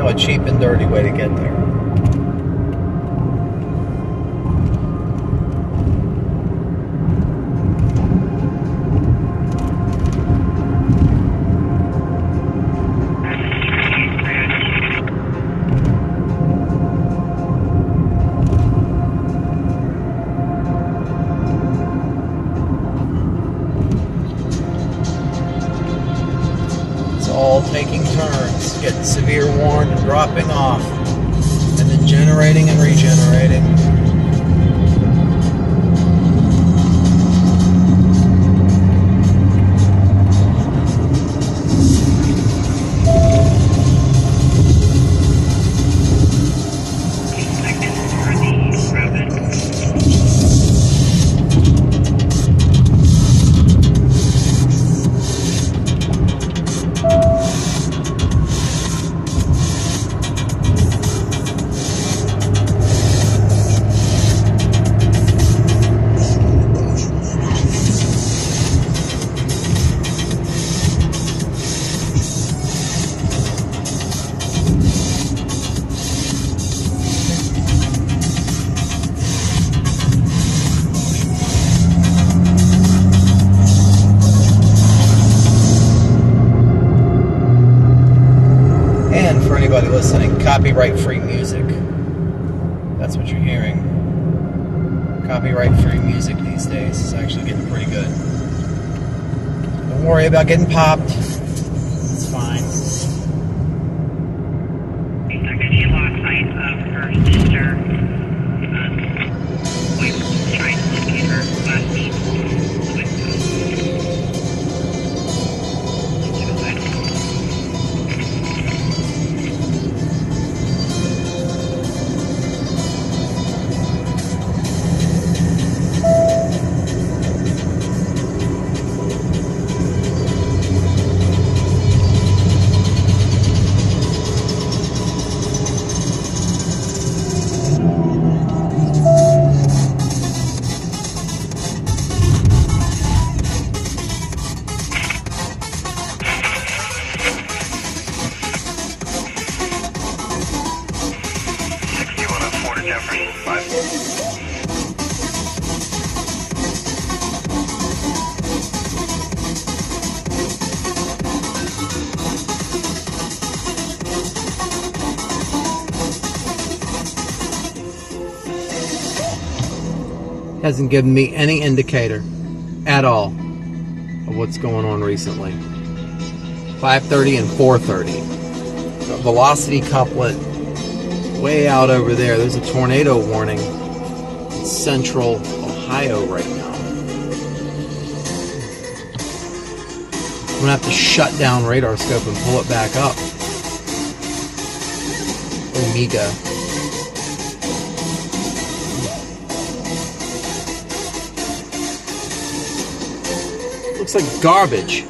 [SPEAKER 1] A cheap and dirty way to get there. All taking turns, getting severe worn and dropping off, and then generating and regenerating. Anybody listening, copyright-free music. That's what you're hearing. Copyright-free music these days is actually getting pretty good. Don't worry about getting popped. It's fine.
[SPEAKER 6] She lost sight of her sister. We're trying to locate her last week.
[SPEAKER 5] hasn't given me any indicator at all of what's going on recently. 5:30 and 4:30. Velocity couplet way out over there. There's a tornado warning in central Ohio right now. I'm gonna have to shut down radar scope and pull it back up. Omega. Looks like garbage.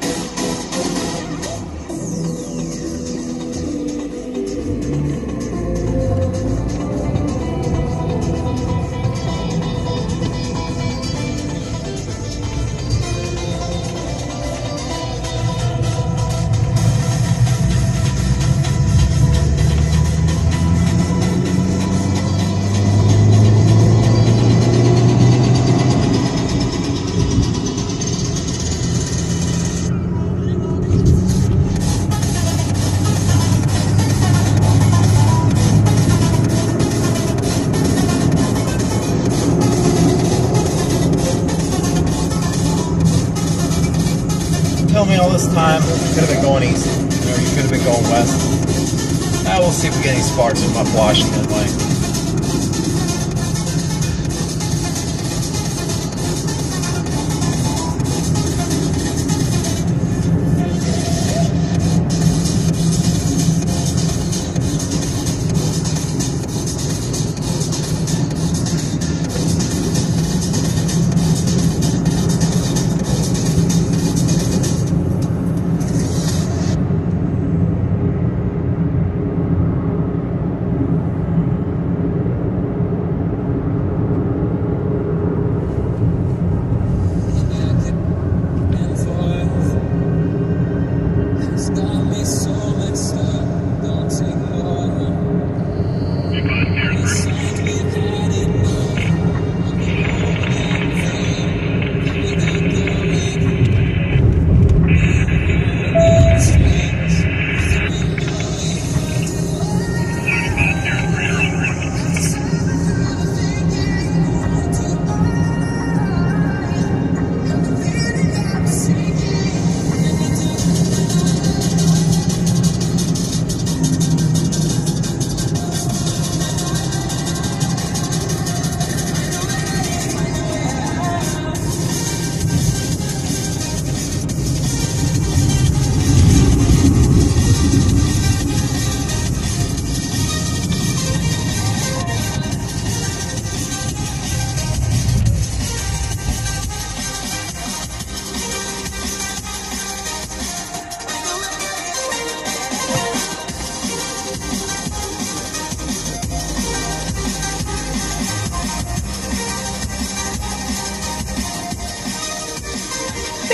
[SPEAKER 1] Tell me all this time you could have been going east, or you could have been going west. Now we'll see if we get any sparks from up Washington way.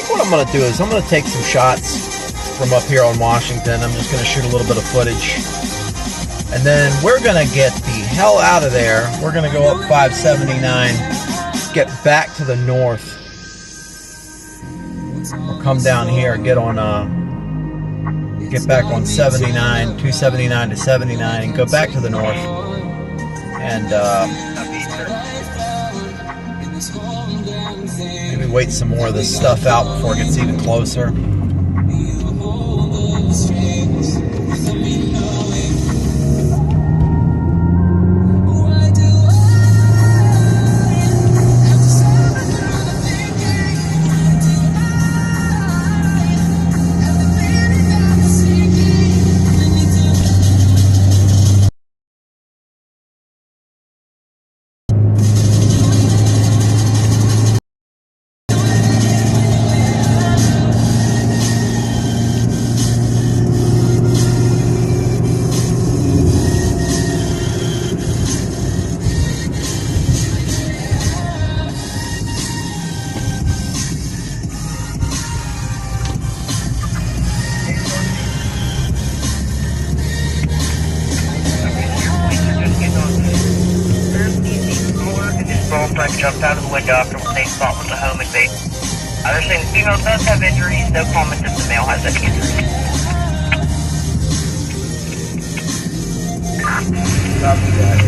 [SPEAKER 1] What I'm going to do is I'm going to take some shots from up here on Washington. I'm just going to shoot a little bit of footage. And then we're going to get the hell out of there. We're going to go up 579, get back to the north. We'll come down here and get back on 79, 279 to 79, and go back to the north. And maybe wait some more of this stuff out before it gets even closer.
[SPEAKER 7] Jumped out of the window after the same spot was the home invade. They're saying the female does have injuries, no comment if the male has any injuries. Copy that.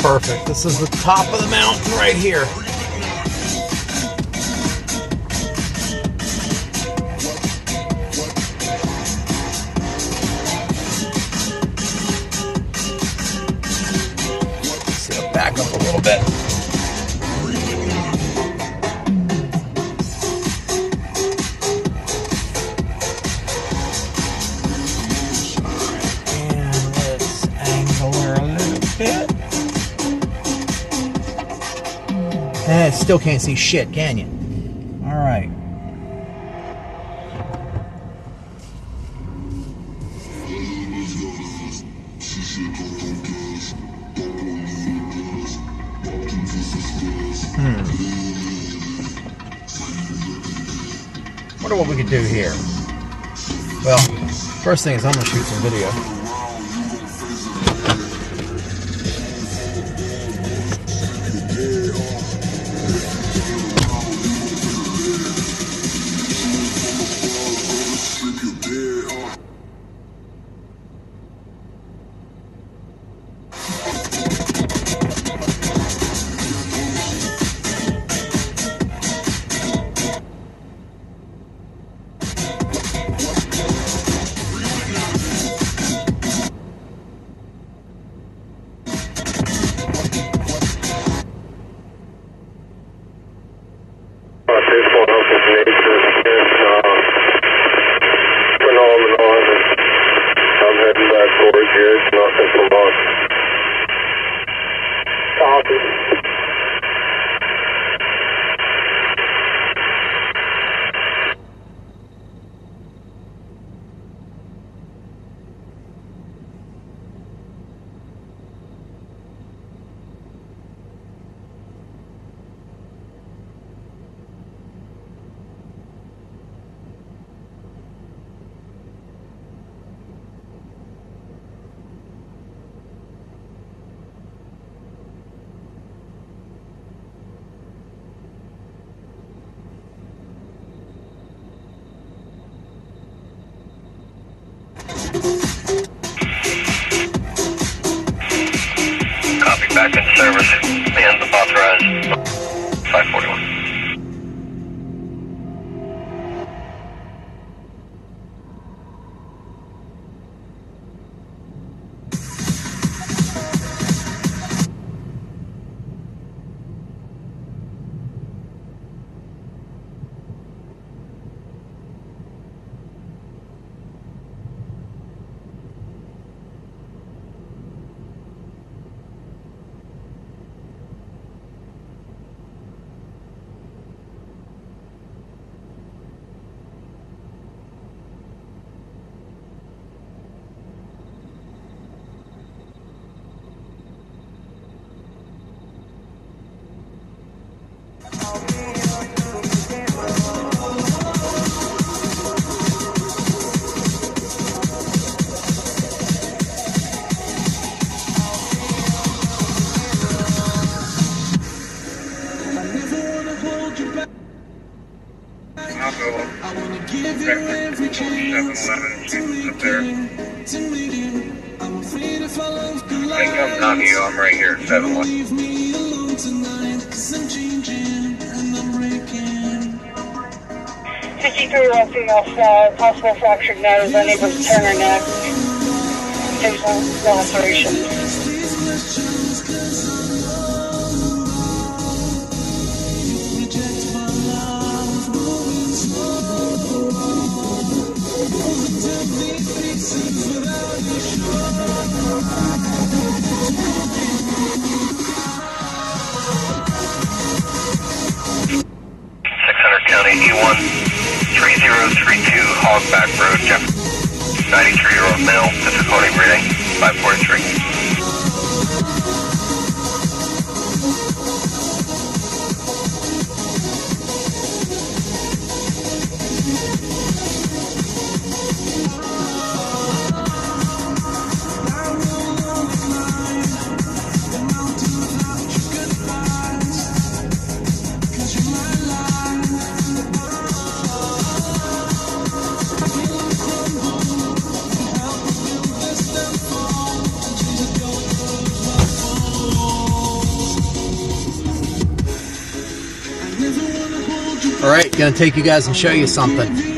[SPEAKER 5] Perfect. This is the top of the mountain right here. See, I'll back up a little bit. And let's angle her a little bit. Still can't see shit, can you? All right. Wonder what we could do here. Well, first thing is I'm gonna shoot some video.
[SPEAKER 3] Copy, back in service. And authorized 541. I'm right here at 7-1.
[SPEAKER 6] 53-year-old female, possible fractured nose, unable to turn her neck. Stable lacerations.
[SPEAKER 3] County E1 3032 Hogback Road, Jeff. 93-year-old male, difficulty breathing, 543.
[SPEAKER 5] All right, gonna take you guys and show you something.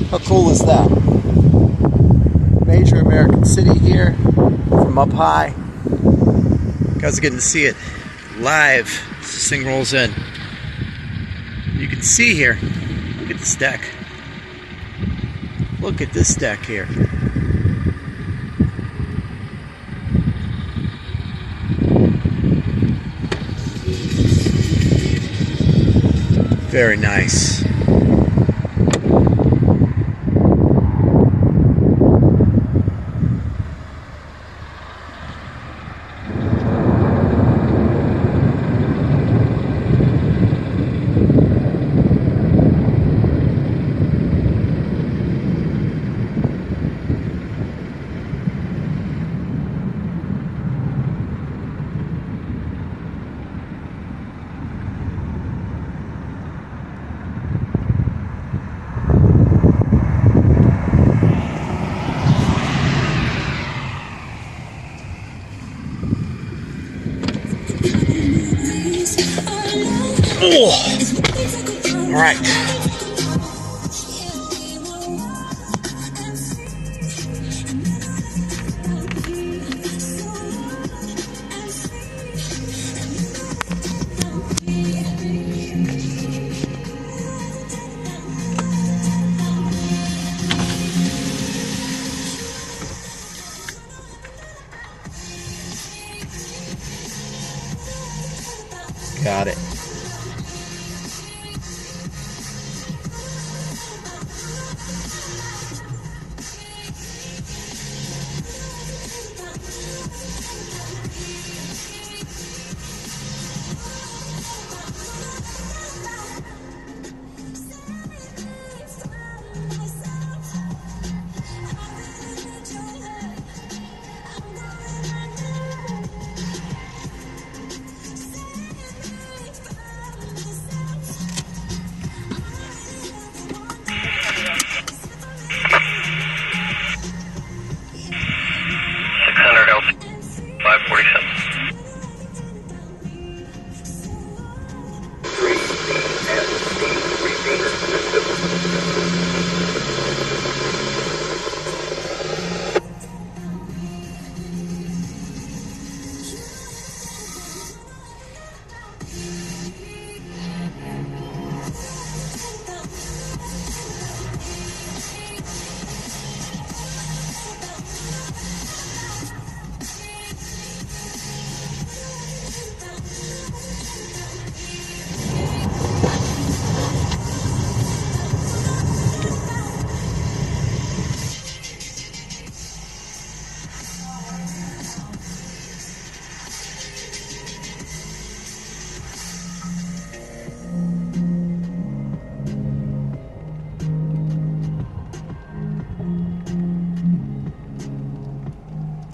[SPEAKER 5] How cool is that? Major American city here from up high. You guys are getting to see it live as this thing rolls in. You can see here, look at this deck. Look at this deck here. Very nice. Oh. All right. Got it.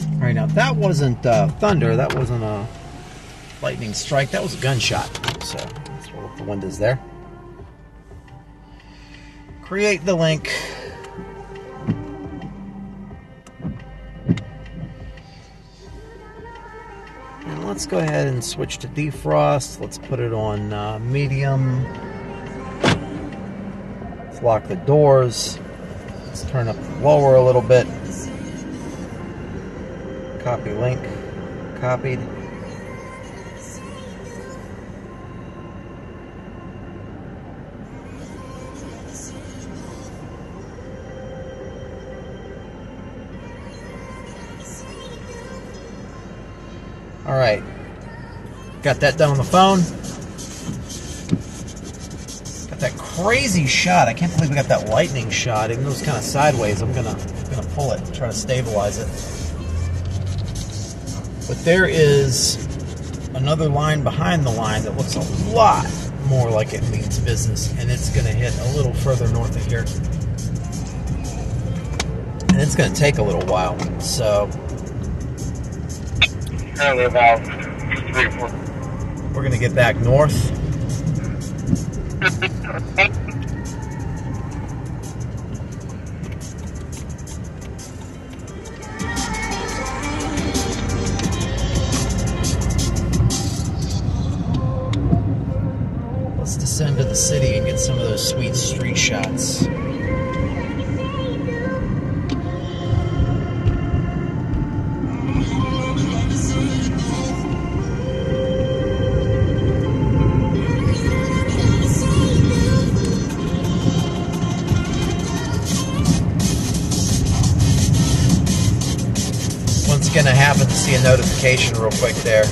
[SPEAKER 5] All right, now that wasn't thunder, that wasn't a lightning strike, that was a gunshot. So let's roll up the windows there. Create the link. And let's go ahead and switch to defrost. Let's put it on medium. Let's lock the doors. Let's turn up lower a little bit. Copy link. Copied. All right. Got that done on the phone. Got that crazy shot. I can't believe we got that lightning shot. Even though it's kind of sideways, I'm gonna pull it and try to stabilize it. But there is another line behind the line that looks a lot more like it means business, and it's gonna hit a little further north of here. And it's gonna take a little while. So
[SPEAKER 4] Currently about 3 or 4.
[SPEAKER 5] we're gonna get back north. Let's descend to the city and get some of those sweet street shots. Gonna happen to see a notification real quick there,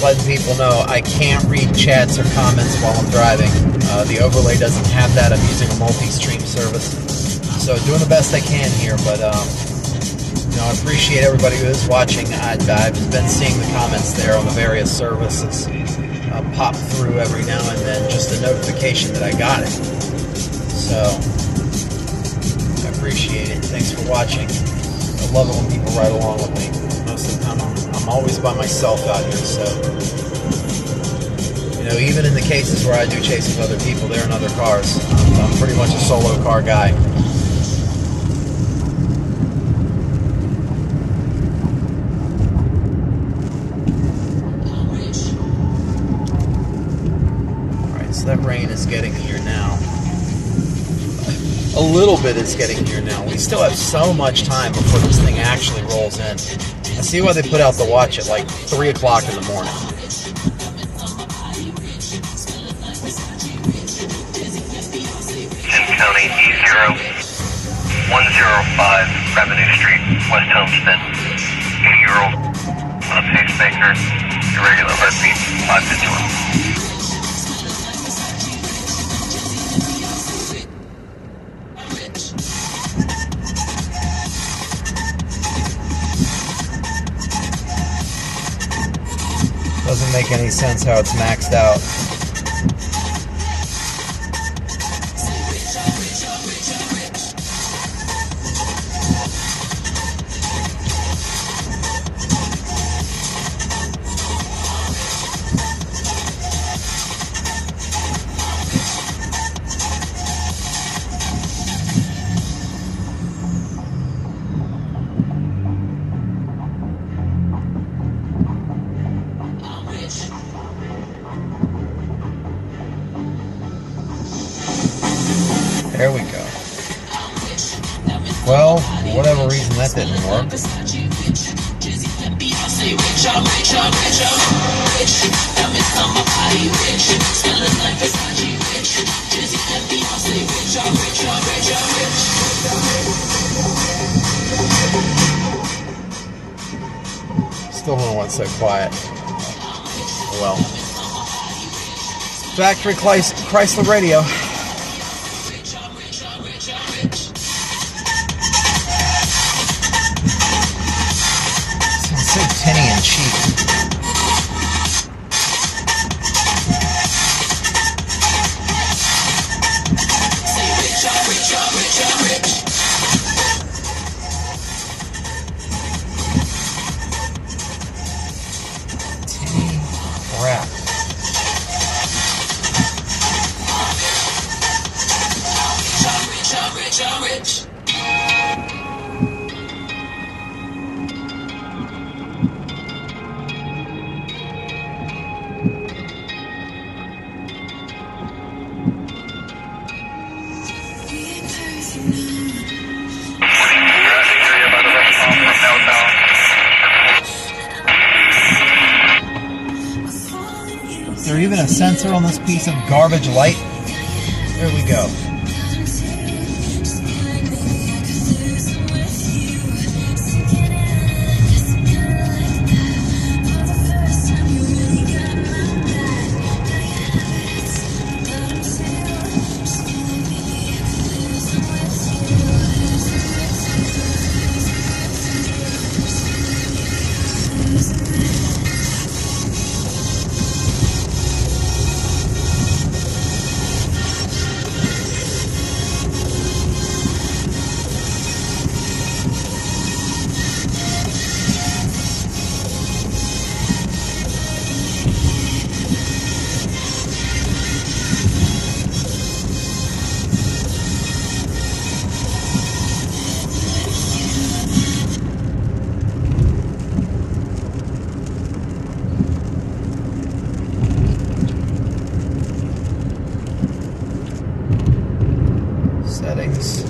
[SPEAKER 5] letting people know I can't read chats or comments while I'm driving. The overlay doesn't have that. I'm using a multi-stream service, so doing the best I can here. But you know, I appreciate everybody who is watching. I've been seeing the comments there on the various services pop through every now and then, just a notification that I got it. So I appreciate it. Thanks for watching. I love it when people ride along with me. Most of the time, I'm always by myself out here, so, you know, even in the cases where I do chase with other people, they're in other cars. I'm pretty much a solo car guy. Alright, so that rain is getting here now. A little bit is getting here now. We still have so much time before this thing actually rolls in. I see why they put out the watch at like 3 o'clock in the morning.
[SPEAKER 3] County E0105 Revenue Street, West Homestead. 80-year-old on a pacemaker, irregular heartbeat, 551.
[SPEAKER 5] Doesn't make any sense how it's maxed out. There we go. Well, for whatever reason that didn't work. Still don't know why it's so quiet. Well. Factory Chrysler Radio. Sounds so tinny and cheap. Tinny crap. even a sensor on this piece of garbage light? Here we go. Settings.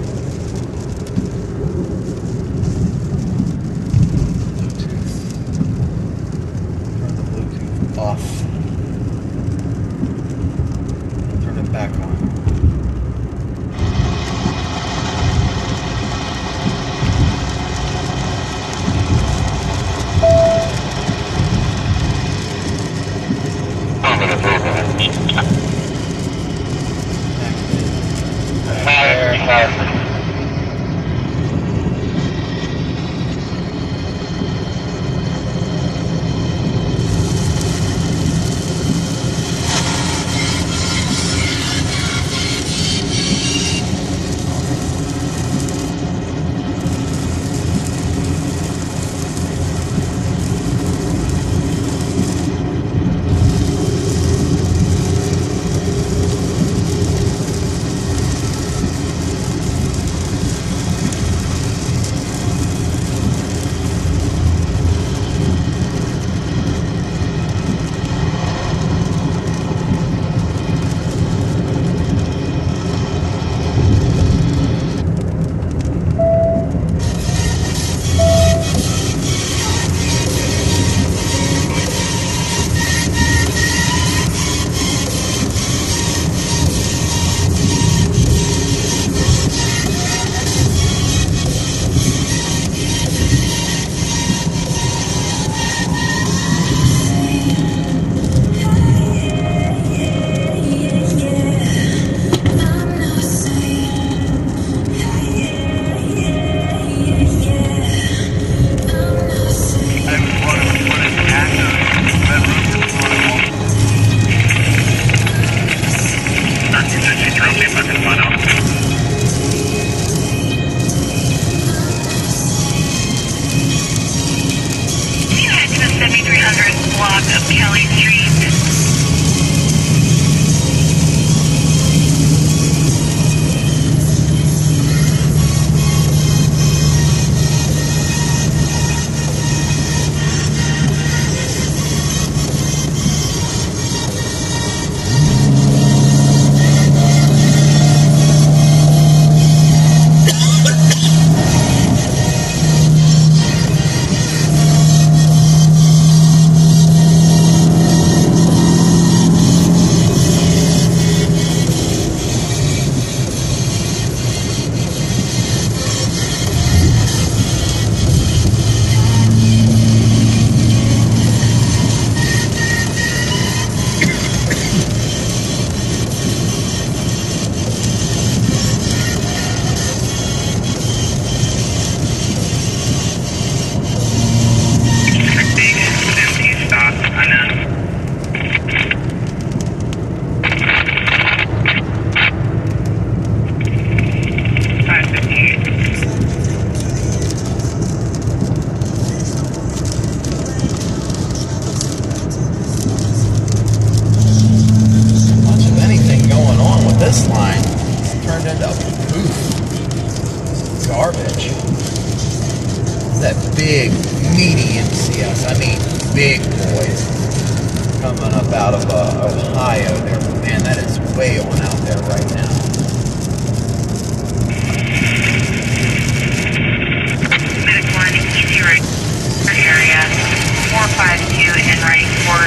[SPEAKER 5] Turn the Bluetooth off. Turn it back on. garbage. That big, meaty MCS. I mean, big boys coming up out of Ohio there. Man, that is way on out there right now.
[SPEAKER 6] Medic 1, Easy Road area, 452 and ready for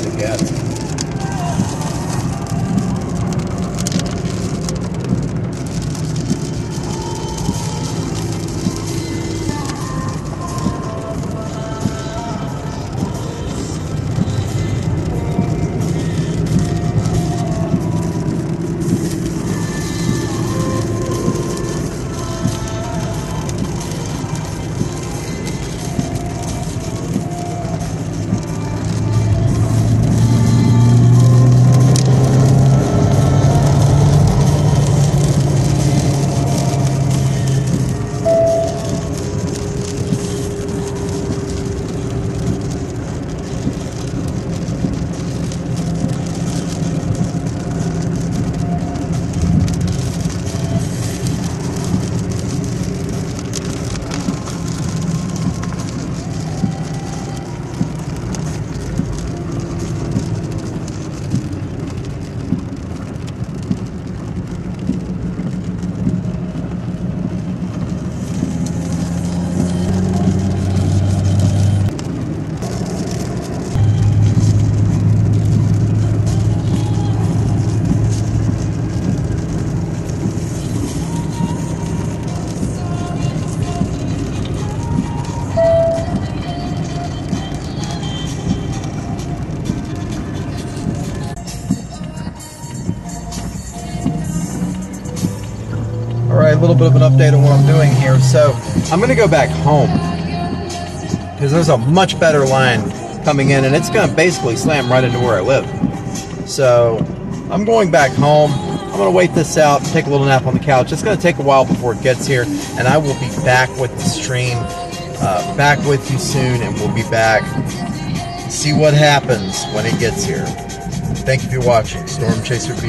[SPEAKER 1] to get. All right, a little bit of an update on what I'm doing here. So I'm going to go back home because there's a much better line coming in, and it's going to basically slam right into where I live. So I'm going back home. I'm going to wait this out, take a little nap on the couch. It's going to take a while before it gets here, and I will be back with the stream, back with you soon, and we'll be back. See what happens when it gets here. Thank you for watching. Storm Chaser B.